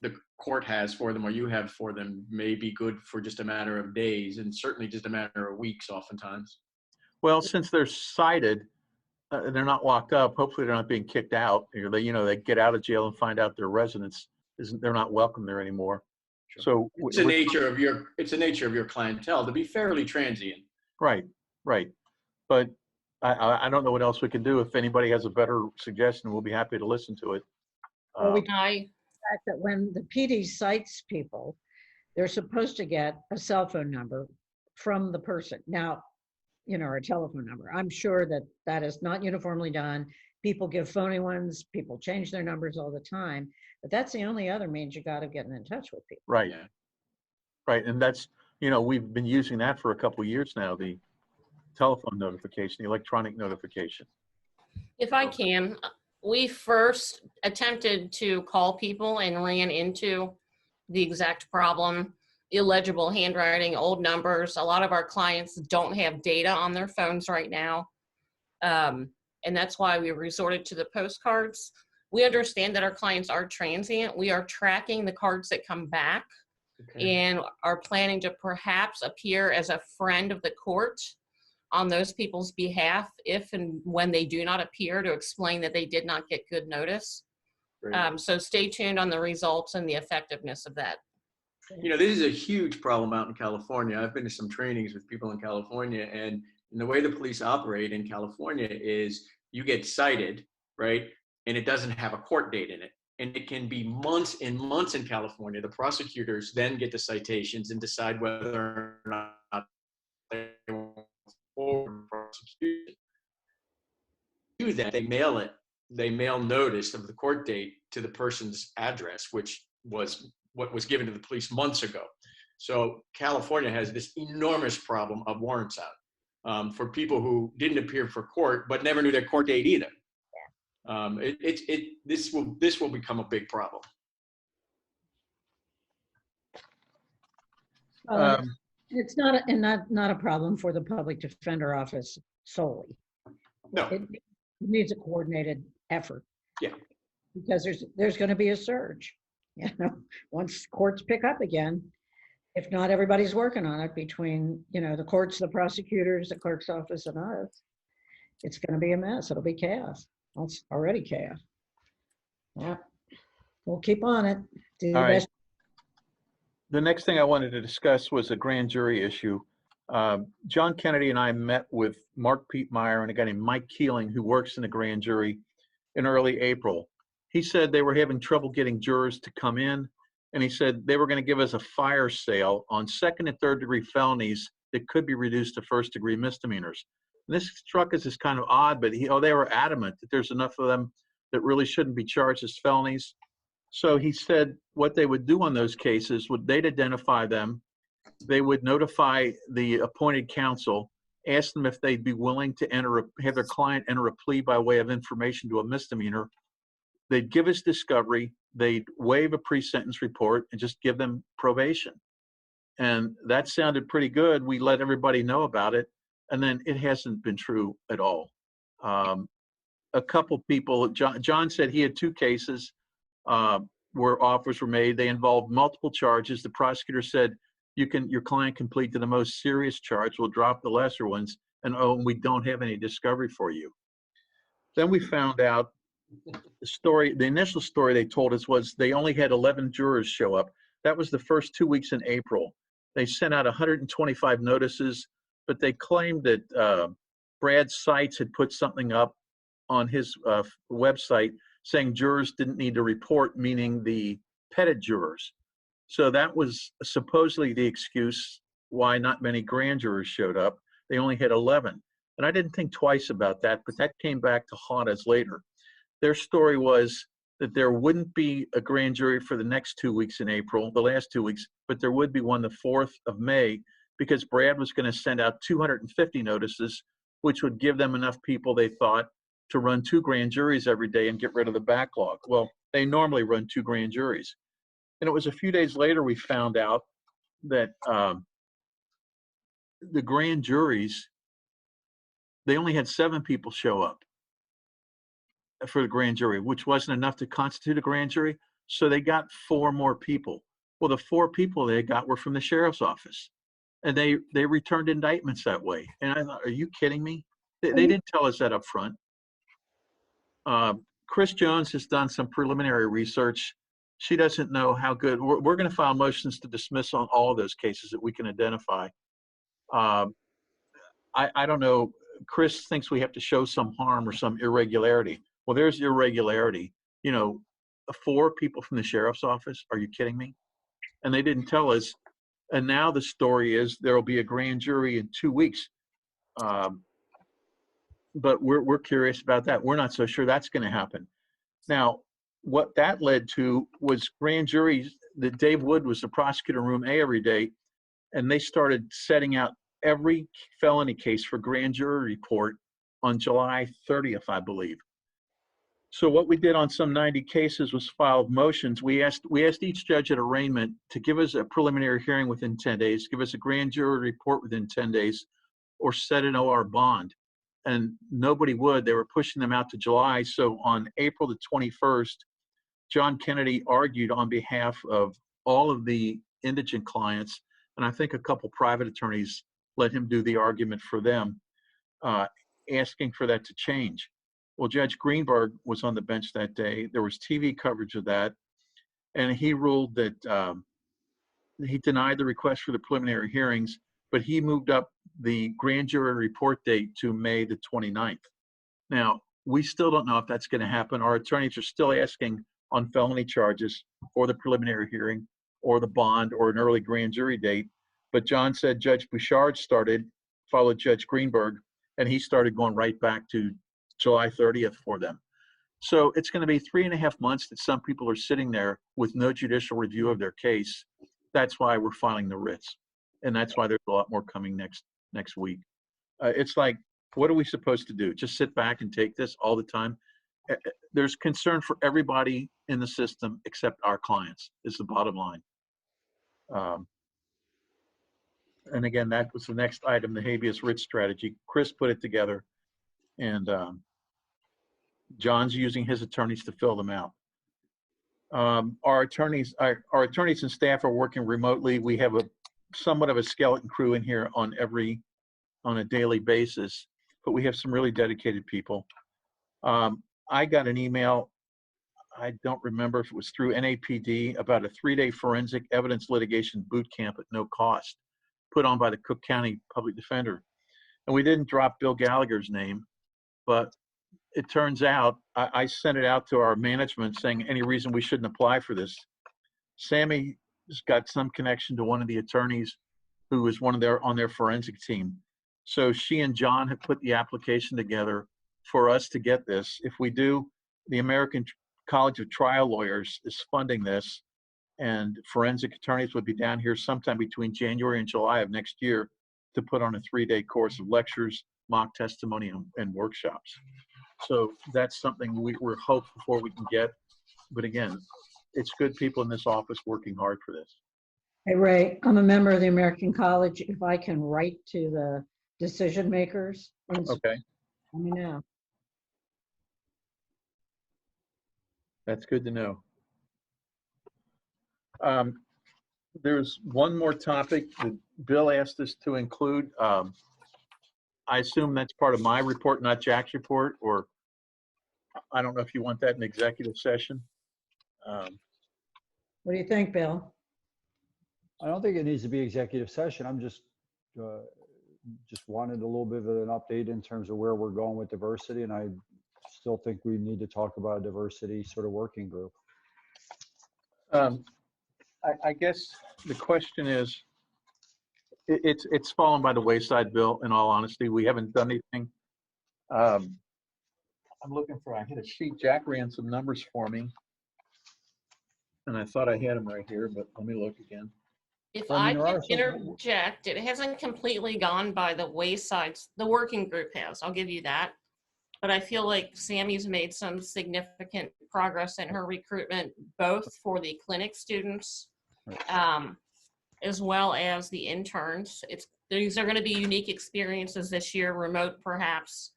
the court has for them or you have for them may be good for just a matter of days, and certainly just a matter of weeks oftentimes. Well, since they're cited, they're not locked up. Hopefully they're not being kicked out. Or they get out of jail and find out their residence they're not welcome there anymore. Sure. So It's the nature of your clientele to be fairly transient. Right. But I don't know what else we can do. If anybody has a better suggestion, we'll be happy to listen to it. Well, we I fact that when the PD cites people, they're supposed to get a cell phone number from the person. Now, or a telephone number. I'm sure that is not uniformly done. People give phony ones. People change their numbers all the time. But that's the only other means you got of getting in touch with people. Right. Yeah. Right. And that's, we've been using that for a couple of years now, the telephone notification, the electronic notification. If I can, we first attempted to call people and ran into the exact problem: illegible handwriting, old numbers. A lot of our clients don't have data on their phones right now. And that's why we resorted to the postcards. We understand that our clients are transient. We are tracking the cards that come back Okay. and are planning to perhaps appear as a friend of the court on those people's behalf if and when they do not appear, to explain that they did not get good notice. Great. So stay tuned on the results and the effectiveness of that. This is a huge problem out in California. I've been to some trainings with people in California, and the way the police operate in California is you get cited, right? And it doesn't have a court date in it. and it can be months and months in California. The prosecutors then get the citations and decide whether or not they want forward prosecution. Do that, they mail it. They mail notice of the court date to the person's address, which was what was given to the police months ago. So California has this enormous problem of warrants out for people who didn't appear for court but never knew their court date either. This will become a big problem. It's not a problem for the public defender office solely. No. It needs a coordinated effort. Yeah. Because there's going to be a surge. Once courts pick up again, if not everybody's working on it between, the courts, the prosecutors, the clerk's office, and us, it's going to be a mess. It'll be chaos. Well, it's already chaos. Yeah. We'll keep on it. Do the All right. best. The next thing I wanted to discuss was a grand jury issue. John Kennedy and I met with Mark Pietmeyer and a guy named Mike Keeling, who works in the grand jury, in early April. He said they were having trouble getting jurors to come in, and he said they were going to give us a fire sale on second and third degree felonies that could be reduced to first degree misdemeanors. And this struck us as kind of odd, but they were adamant that there's enough of them that really shouldn't be charged as felonies. So he said what they would do on those cases would they'd identify them, they would notify the appointed counsel, ask them if they'd be willing to have their client enter a plea by way of information to a misdemeanor. They'd give us discovery, they'd waive a pre-sentence report and just give them probation. And that sounded pretty good. We let everybody know about it, and then it hasn't been true at all. A couple people, John said he had 2 cases where offers were made. They involved multiple charges. The prosecutor said, your client can plead to the most serious charge. We'll drop the lesser ones. And we don't have any discovery for you. Then we found out the initial story they told us was they only had 11 jurors show up. That was the first 2 weeks in April. They sent out 125 notices, but they claimed that Brad Seitz had put something up on his website saying jurors didn't need to report, meaning the petted jurors. So that was supposedly the excuse why not many grand jurors showed up. They only had 11. And I didn't think twice about that, but that came back to haunt us later. Their story was that there wouldn't be a grand jury for the next 2 weeks in April, the last 2 weeks, but there would be one the 4th of May, because Brad was going to send out 250 notices, which would give them enough people, they thought, to run 2 grand juries every day and get rid of the backlog. Well, they normally run 2 grand juries. And it was a few days later we found out that the grand juries, they only had 7 people show up for the grand jury, which wasn't enough to constitute a grand jury. So they got 4 more people. Well, the 4 people they got were from the sheriff's office, and they returned indictments that way. And I thought, are you kidding me? They didn't tell us that up front. Chris Jones has done some preliminary research. She doesn't know how good. We're going to file motions to dismiss on all of those cases that we can identify. I don't know. Chris thinks we have to show some harm or some irregularity. Well, there's irregularity. 4 people from the sheriff's office. Are you kidding me? And they didn't tell us. And now the story is there will be a grand jury in 2 weeks. But we're curious about that. We're not so sure that's going to happen. Now, what that led to was grand juries. That Dave Wood was the prosecutor in room A every day, and they started setting out every felony case for grand jury report on July 30th, I believe. So what we did on some 90 cases was file motions. We asked each judge at arraignment to give us a preliminary hearing within 10 days, give us a grand jury report within 10 days, or set an OR bond. And nobody would. They were pushing them out to July. So on April the 21st, John Kennedy argued on behalf of all of the indigent clients, and I think a couple private attorneys let him do the argument for them, asking for that to change. Well, Judge Greenberg was on the bench that day. There was TV coverage of that, and he ruled that he denied the request for the preliminary hearings, but he moved up the grand jury report date to May the 29th. Now, we still don't know if that's going to happen. Our attorneys are still asking on felony charges or the preliminary hearing or the bond or an early grand jury date. But John said Judge Bouchard followed Judge Greenberg, and he started going right back to July 30th for them. So it's going to be 3.5 months that some people are sitting there with no judicial review of their case. That's why we're filing the writs. And that's why there's a lot more coming next week. It's like, what are we supposed to do? Just sit back and take this all the time? There's concern for everybody in the system except our clients, is the bottom line. And again, that was the next item, the habeas writ strategy. Chris put it together, and John's using his attorneys to fill them out. Our attorneys and staff are working remotely. We have somewhat of a skeleton crew in here on a daily basis, but we have some really dedicated people. I got an email, I don't remember if it was through NAPD, about a 3-day forensic evidence litigation boot camp at no cost, put on by the Cook County Public Defender. And we didn't drop Bill Gallagher's name, but it turns out, I sent it out to our management saying any reason we shouldn't apply for this. Sammy's got some connection to one of the attorneys who was on their forensic team. So she and John have put the application together for us to get this. If we do, the American College of Trial Lawyers is funding this, and forensic attorneys would be down here sometime between January and July of next year to put on a 3-day course of lectures, mock testimony, and workshops. So that's something we're hopeful for we can get. But again, it's good people in this office working hard for this. Hey, Ray, I'm a member of the American College. If I can write to the decision makers, Okay, let me know. that's good to know. There's one more topic that Bill asked us to include. I assume that's part of my report, not Jack's report, or I don't know if you want that in executive session. What do you think, Bill? I don't think it needs to be executive session. I'm just wanted a little bit of an update in terms of where we're going with diversity. And I still think we need to talk about a diversity sort of working group. I guess the question is, it's fallen by the wayside, Bill, in all honesty. We haven't done anything. I'm looking for, I had a sheet. Jack ran some numbers for me, and I thought I had them right here, but let me look again. If I I mean, there can are some- interject, it hasn't completely gone by the wayside. The working group has, I'll give you that. But I feel like Sammy's made some significant progress in her recruitment, both for the clinic students, as well as the interns. These are going to be unique experiences this year, remote perhaps.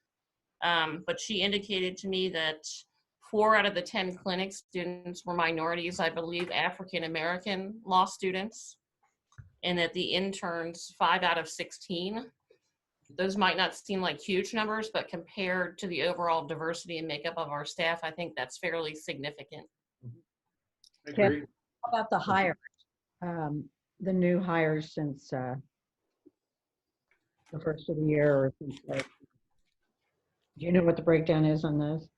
But she indicated to me that 4 out of the 10 clinic students were minorities, I believe African-American law students, and that the interns, 5 out of 16. Those might not seem like huge numbers, but compared to the overall diversity and makeup of our staff, I think that's fairly significant. I Okay. agree. How about the hires? The new hires since the first of the year, or since, do you know what the breakdown is on those?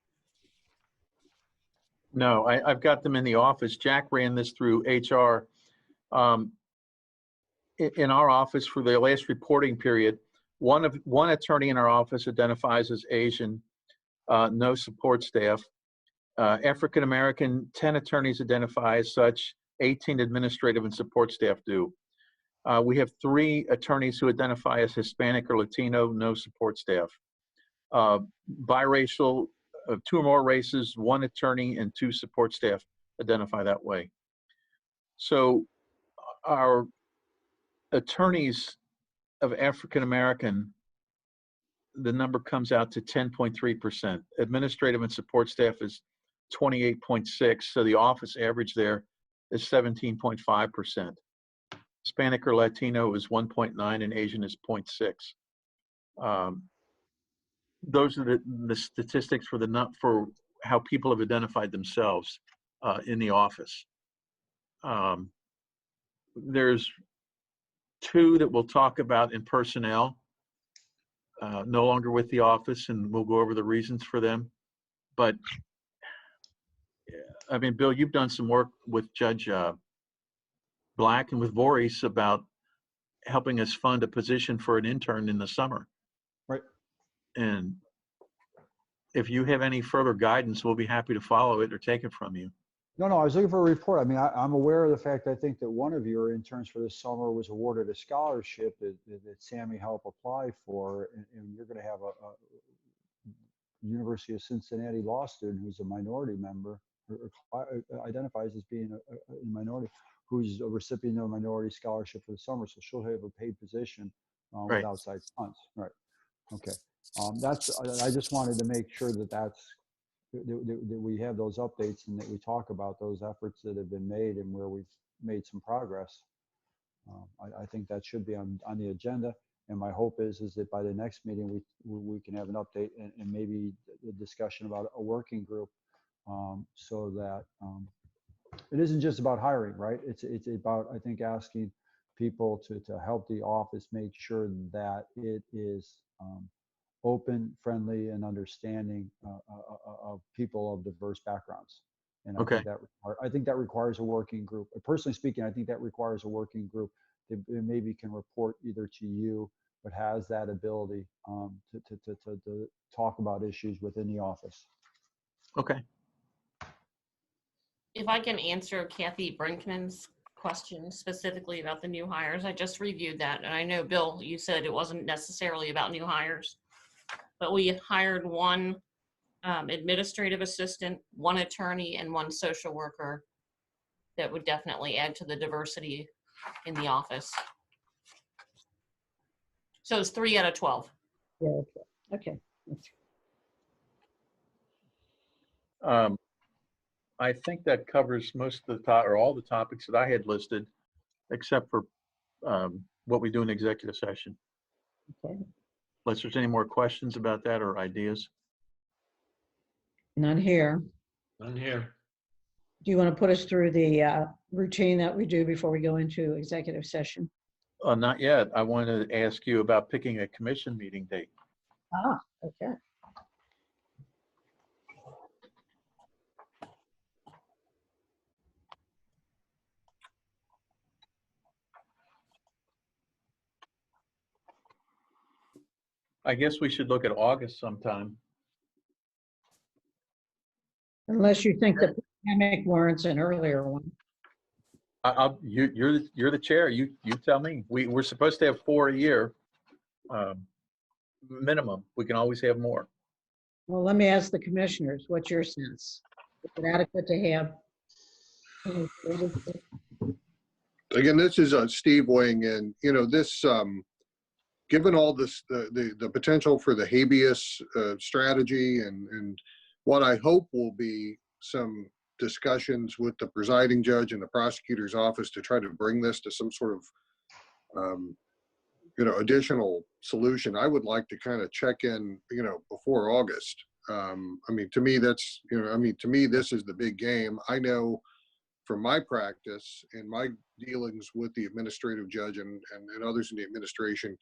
No, I've got them in the office. Jack ran this through HR. In our office for the last reporting period, one attorney in our office identifies as Asian, no support staff. African American, 10 attorneys identify as such, 18 administrative and support staff do. We have 3 attorneys who identify as Hispanic or Latino, no support staff. Biracial, 2 or more races, 1 attorney and 2 support staff identify that way. So our attorneys of African American, the number comes out to 10.3%. Administrative and support staff is 28.6. So the office average there is 17.5%. Hispanic or Latino is 1.9 and Asian is 0.6. Those are the statistics for how people have identified themselves in the office. There's 2 that we'll talk about in personnel, no longer with the office, and we'll go over the reasons for them. But I mean, Bill, you've done some work with Judge Black and with Voorhees about helping us fund a position for an intern in the summer. Right. And if you have any further guidance, we'll be happy to follow it or take it from you. No, I was looking for a report. I mean, I'm aware of the fact, I think that one of your interns for this summer was awarded a scholarship that Sammy helped apply for, and you're going to have a University of Cincinnati law student who's a minority member, or identifies as being a minority, who's a recipient of a minority scholarship for the summer. So she'll have a paid position Right. with outside funds. Right. Okay. I just wanted to make sure that we have those updates and that we talk about those efforts that have been made and where we've made some progress. I think that should be on the agenda. And my hope is that by the next meeting, we can have an update and maybe a discussion about a working group, so that it isn't just about hiring, right? It's about, I think, asking people to help the office make sure that it is open, friendly, and understanding of people of diverse backgrounds. And Okay. I think that requires a working group. Personally speaking, I think that requires a working group that maybe can report either to you, but has that ability to talk about issues within the office. Okay. If I can answer Kathy Brinkman's question specifically about the new hires, I just reviewed that. And I know, Bill, you said it wasn't necessarily about new hires, but we hired one administrative assistant, one attorney, and one social worker that would definitely add to the diversity in the office. So it's 3 out of 12. Yeah, okay. I think that covers most of the or all the topics that I had listed, except for what we do in executive session. Okay. Unless there's any more questions about that or ideas. None here. None here. Do you want to put us through the routine that we do before we go into executive session? Not yet. I wanted to ask you about picking a commission meeting date. Ah, okay. I guess we should look at August sometime. Unless you think the pandemic warrants an earlier one. You're the chair. You tell me. We're supposed to have 4 a year minimum. We can always have more. Well, let me ask the commissioners, what's your sense? Is it adequate to have? Again, this is Steve weighing in. You know, this, given all this, the potential for the habeas strategy and what I hope will be some discussions with the presiding judge and the prosecutor's office to try to bring this to some sort of, additional solution. I would like to kind of check in, before August. I mean, to me, this is the big game. I know from my practice and my dealings with the administrative judge and others in the administration,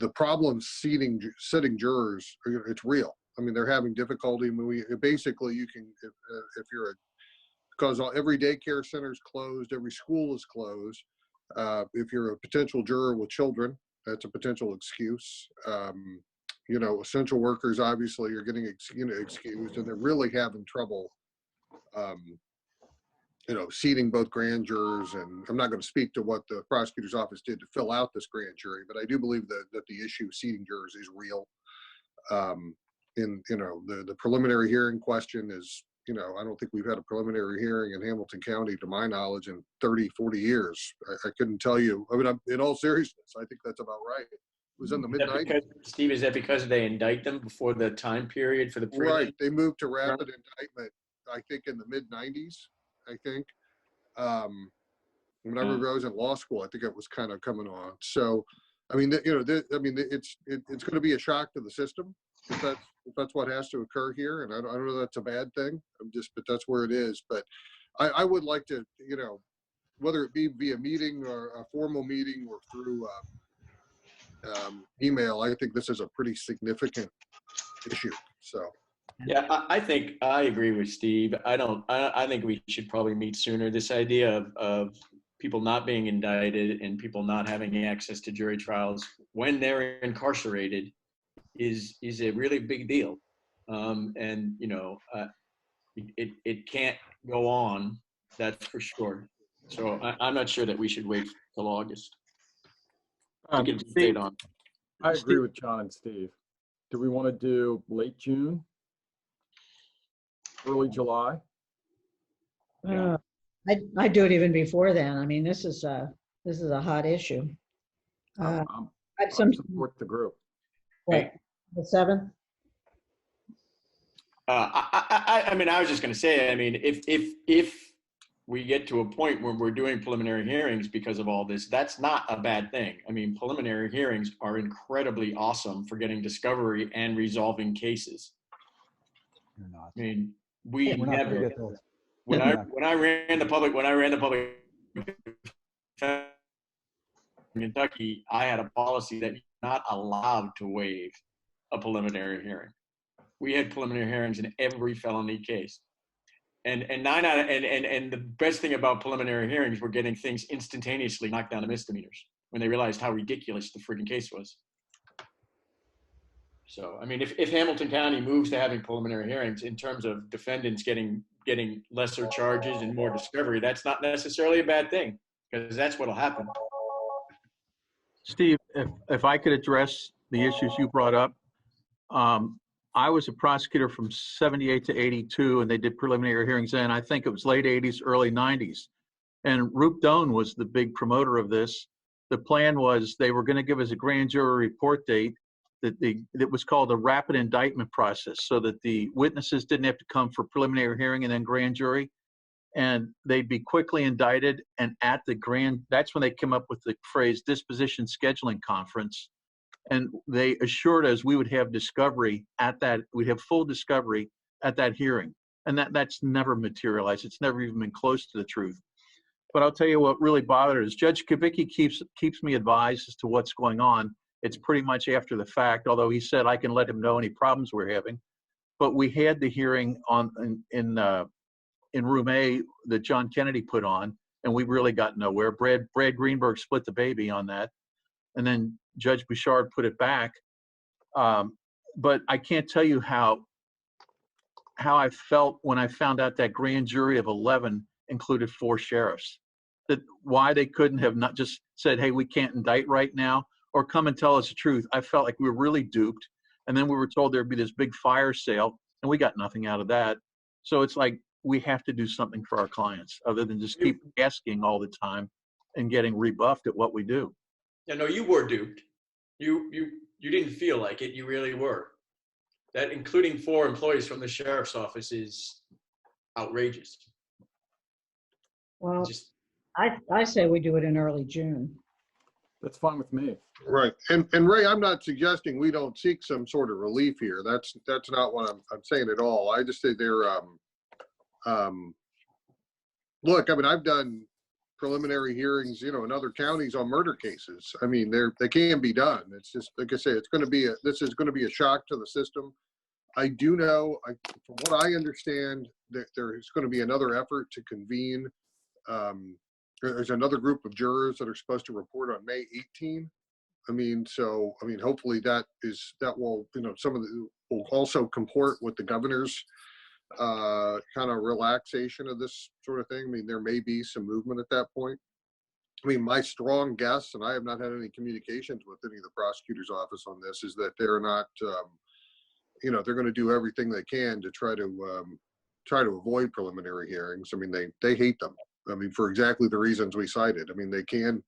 the problem sitting jurors, it's real. I mean, they're having difficulty. I mean, basically, you can, if you're because every daycare center is closed, every school is closed. If you're a potential juror with children, that's a potential excuse. Essential workers obviously are getting excused, and they're really having trouble, seating both grand jurors. And I'm not going to speak to what the prosecutor's office did to fill out this grand jury, but I do believe that the issue of seating jurors is real. The preliminary hearing question is, I don't think we've had a preliminary hearing in Hamilton County, to my knowledge, in 30, 40 years. I couldn't tell you. I mean, in all seriousness, I think that's about right. It was in the mid-90s. Steve, is that because they indict them before the time period for the prelim? Right. They moved to rapid indictment, I think, in the mid-90s, I think. When I was in law school, I think it was kind of coming on. So, I mean, it's going to be a shock to the system if that's what has to occur here. And I don't know that's a bad thing. But that's where it is. But I would like to, whether it be via meeting or a formal meeting or through email, I think this is a pretty significant issue. So, Yeah, I think I agree with Steve. I think we should probably meet sooner. This idea of people not being indicted and people not having access to jury trials when they're incarcerated is a really big deal. And, it can't go on, that's for sure. So I'm not sure that we should wait till August to get a Steve, date on. I agree with John and Steve. Do we want to do late June? Early July? Yeah. I do it even before then. I mean, this is a hot issue. I At some, support the group. what, the 7th? I mean, I was just going to say, I mean, if we get to a point where we're doing preliminary hearings because of all this, that's not a bad thing. I mean, preliminary hearings are incredibly awesome for getting discovery and resolving cases. You're not. I mean, we We're not gonna never, get those. when I ran the public in Kentucky, I had a policy that you're not allowed to waive a preliminary hearing. We had preliminary hearings in every felony case. And the best thing about preliminary hearings, we're getting things instantaneously knocked down to misdemeanors when they realized how ridiculous the freaking case was. So, I mean, if Hamilton County moves to having preliminary hearings in terms of defendants getting lesser charges and more discovery, that's not necessarily a bad thing, because that's what'll happen. Steve, if I could address the issues you brought up. I was a prosecutor from 78 to 82, and they did preliminary hearings then. I think it was late 80s, early 90s. And Roop Doan was the big promoter of this. The plan was they were going to give us a grand jury report date that was called a rapid indictment process, so that the witnesses didn't have to come for preliminary hearing and then grand jury. And they'd be quickly indicted. And at the that's when they came up with the phrase disposition scheduling conference. And they assured us we would have discovery we'd have full discovery at that hearing. And that's never materialized. It's never even been close to the truth. But I'll tell you what really bothered us. Judge Kavicki keeps me advised as to what's going on. It's pretty much after the fact, although he said I can let him know any problems we're having. But we had the hearing in room A that John Kennedy put on, and we really got nowhere. Brad Greenberg split the baby on that. And then Judge Bouchard put it back. But I can't tell you how I felt when I found out that grand jury of 11 included 4 sheriffs. That why they couldn't have not just said, hey, we can't indict right now, or come and tell us the truth. I felt like we were really duped. And then we were told there'd be this big fire sale, and we got nothing out of that. So it's like we have to do something for our clients other than just keep asking all the time and getting rebuffed at what we do. Yeah, no, you were duped. You didn't feel like it. You really were. That including 4 employees from the sheriff's office is outrageous. Well, Just I say we do it in early June. That's fine with me. Right. And Ray, I'm not suggesting we don't seek some sort of relief here. That's not what I'm saying at all. I just say they're, look, I mean, I've done preliminary hearings, in other counties on murder cases. I mean, they can be done. It's just, like I say, this is going to be a shock to the system. I do know, from what I understand, that there is going to be another effort to convene. There's another group of jurors that are supposed to report on May 18. Hopefully that will, will also comport with the governor's kind of relaxation of this sort of thing. I mean, there may be some movement at that point. I mean, my strong guess, and I have not had any communications with any of the prosecutor's office on this, is that they're not, they're going to do everything they can to try to avoid preliminary hearings. I mean, they hate them. I mean, for exactly the reasons we cited. I mean, they can,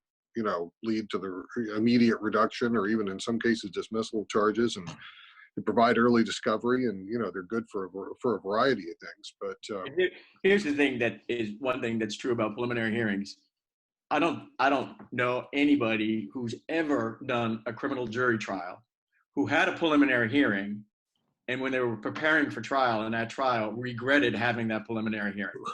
lead to the immediate reduction or even in some cases dismissal of charges, and they provide early discovery, and they're good for a variety of things. But here's the thing one thing that's true about preliminary hearings. I don't know anybody who's ever done a criminal jury trial who had a preliminary hearing and when they were preparing for trial in that trial regretted having that preliminary hearing.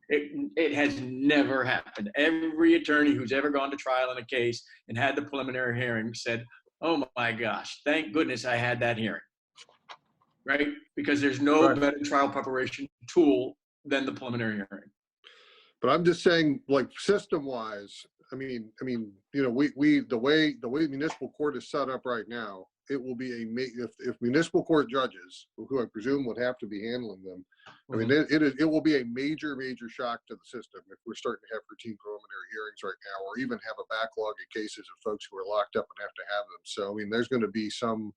It has never happened. Every attorney who's ever gone to trial in a case and had the preliminary hearing said, oh my gosh, thank goodness I had that hearing. right? Because there's no Right. better trial preparation tool than the preliminary hearing. But I'm just saying, like, system-wise, I mean, you know, the way municipal court is set up right now, it will be if municipal court judges, who I presume would have to be handling them, I mean, it will be a major shock to the system if we're starting to have routine preliminary hearings right now, or even have a backlog of cases of folks who are locked up and have to have them. So, I mean, there's going to be some,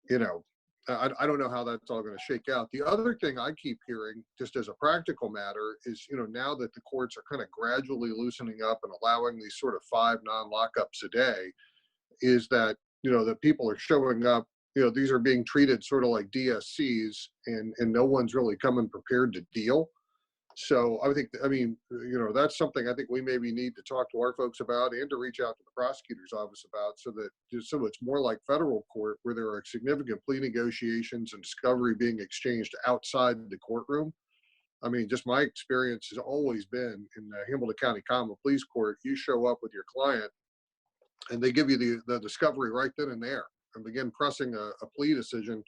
you know, I don't know how that's all going to shake out. The other thing I keep hearing, just as a practical matter, is, you know, now that the courts are kind of gradually loosening up and allowing these sort of 5 non-lockups a day, is that, you know, that people are showing up, you know, these are being treated sort of like DSCs, and no one's really coming prepared to deal. So I mean, you know, that's something I think we maybe need to talk to our folks about, and to reach out to the prosecutor's office about, so it's more like federal court, where there are significant plea negotiations and discovery being exchanged outside the courtroom. I mean, just my experience has always been in the Hamilton County Common Pleas Court, you show up with your client and they give you the discovery right then and there, and begin pressing a plea decision,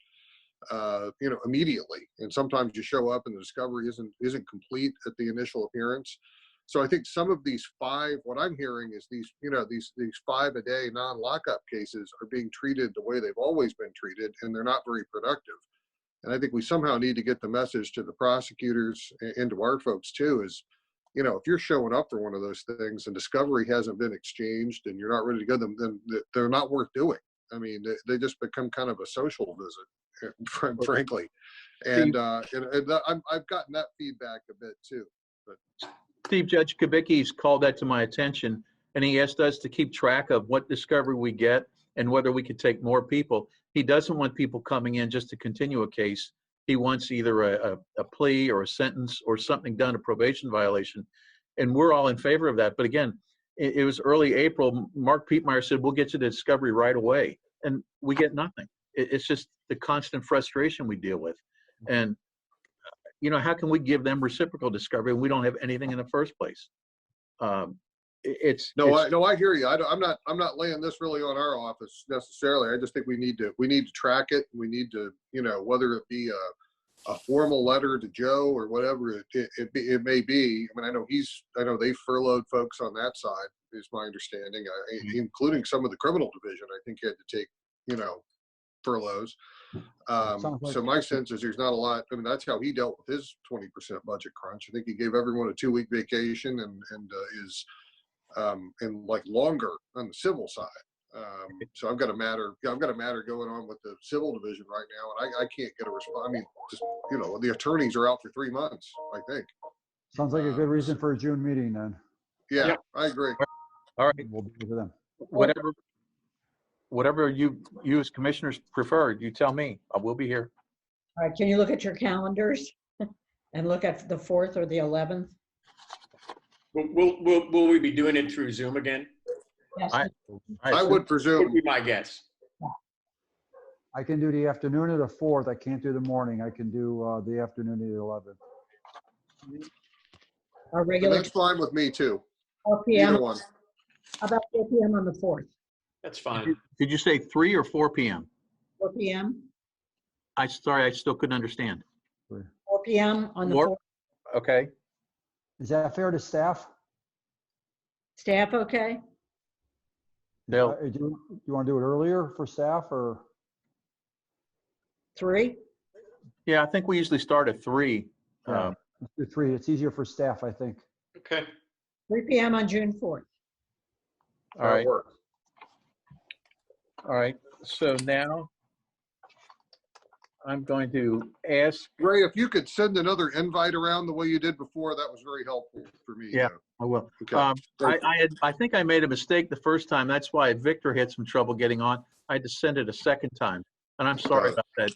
you know, immediately. And sometimes you show up and the discovery isn't complete at the initial appearance. So I think some of these 5, what I'm hearing is these 5 a day non-lockup cases are being treated the way they've always been treated, and they're not very productive. And I think we somehow need to get the message to the prosecutors and to our folks too, is, you know, if you're showing up for one of those things and discovery hasn't been exchanged and you're not ready to go, then they're not worth doing. I mean, they just become kind of a social visit, frankly. And I've gotten that feedback a bit too. But Steve, Judge Kubicki's called that to my attention, and he asked us to keep track of what discovery we get and whether we could take more people. He doesn't want people coming in just to continue a case. He wants either a plea or a sentence or something done, a probation violation. And we're all in favor of that. But again, it was early April. Mark Pietmeyer said, we'll get you the discovery right away. And we get nothing. It's just the constant frustration we deal with. And, you know, how can we give them reciprocal discovery when we don't have anything in the first place? I hear you. I'm not laying this really on our office necessarily. I just think we need to track it. We need to, you know, whether it be a formal letter to Joe or whatever it may be. I mean, I know they furloughed folks on that side, is my understanding, including some of the criminal division. I think had to take, you know, furloughs. So my sense is there's not a lot. I mean, that's how he dealt with his 20% budget crunch. I think he gave everyone a 2-week vacation and is and like longer on the civil side. So I've got a matter going on with the civil division right now, and I can't get a response. I mean, just, you know, the attorneys are out for 3 months, I think. Sounds like a good reason for a June meeting then. Yeah, Yep. I agree. All right. We'll be with them. Whatever you as commissioners prefer, you tell me. I will be here. All right, can you look at your calendars and look at the 4th or the 11th? Will we be doing it through Zoom again? Yes. I would Would presume. be my guess. I can do the afternoon of the 4th. I can't do the morning. I can do the afternoon of the 11th. Our regular That's fine with me too. 4 p.m. Either one. How about 4 p.m. on the 4th? That's fine. Did you say 3 or 4 p.m.? 4 p.m. I still couldn't understand. 4 p.m. on the 4? 4th. Okay. Is that fair to staff? Staff, okay? Bill, Do you want to do it earlier for staff or? 3? yeah, I think we usually start at 3. Let's do 3. It's easier for staff, I think. Okay. 3 p.m. on June 4th. All right. All right. So now I'm going to ask. Ray, if you could send another invite around the way you did before, that was very helpful for me. Yeah. I will. Okay. I think I made a mistake the first time. That's why Victor had some trouble getting on. I had to send it a second time, and I'm sorry about that.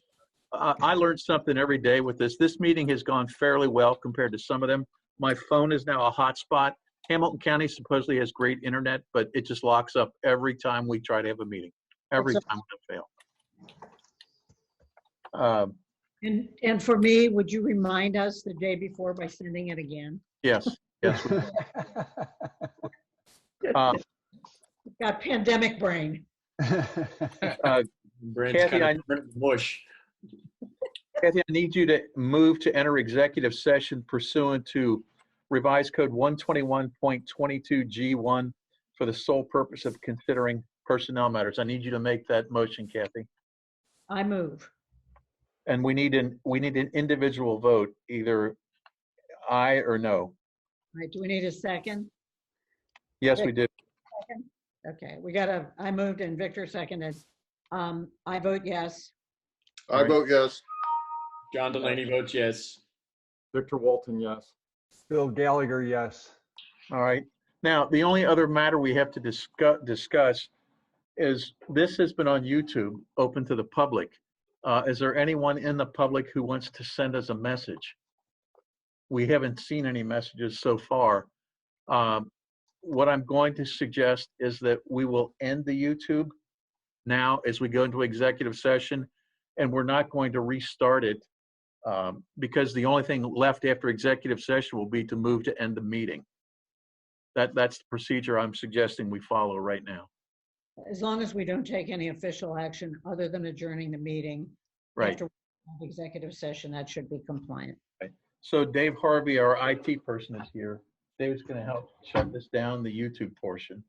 I learned something every day with this. This meeting has gone fairly well compared to some of them. My phone is now a hotspot. Hamilton County supposedly has great internet, but it just locks up every time we try to have a meeting. Every time we fail. And for me, would you remind us the day before by sending it again? Yes. Yes. Got pandemic brain. Brand's Kathy, kind of mush. Kathy, I need you to move to enter executive session pursuant to revised code 121.22G1 for the sole purpose of considering personnel matters. I need you to make that motion, Kathy. I move. And we need an individual vote, either aye or no. All right, do we need a second? Yes, we do. Second? Okay, I moved and Victor seconded. I vote yes. I vote yes. John Delaney votes yes. Victor Walton, yes. Bill Gallagher, yes. All right. Now, the only other matter we have to discuss is this has been on YouTube, open to the public. Is there anyone in the public who wants to send us a message? We haven't seen any messages so far. What I'm going to suggest is that we will end the YouTube now as we go into executive session, and we're not going to restart it because the only thing left after executive session will be to move to end the meeting. That's the procedure I'm suggesting we follow right now. As long as we don't take any official action other than adjourning the meeting. Right. After executive session, that should be compliant. So Dave Harvey, our IT person, is here. David's going to help shut this down, the YouTube portion.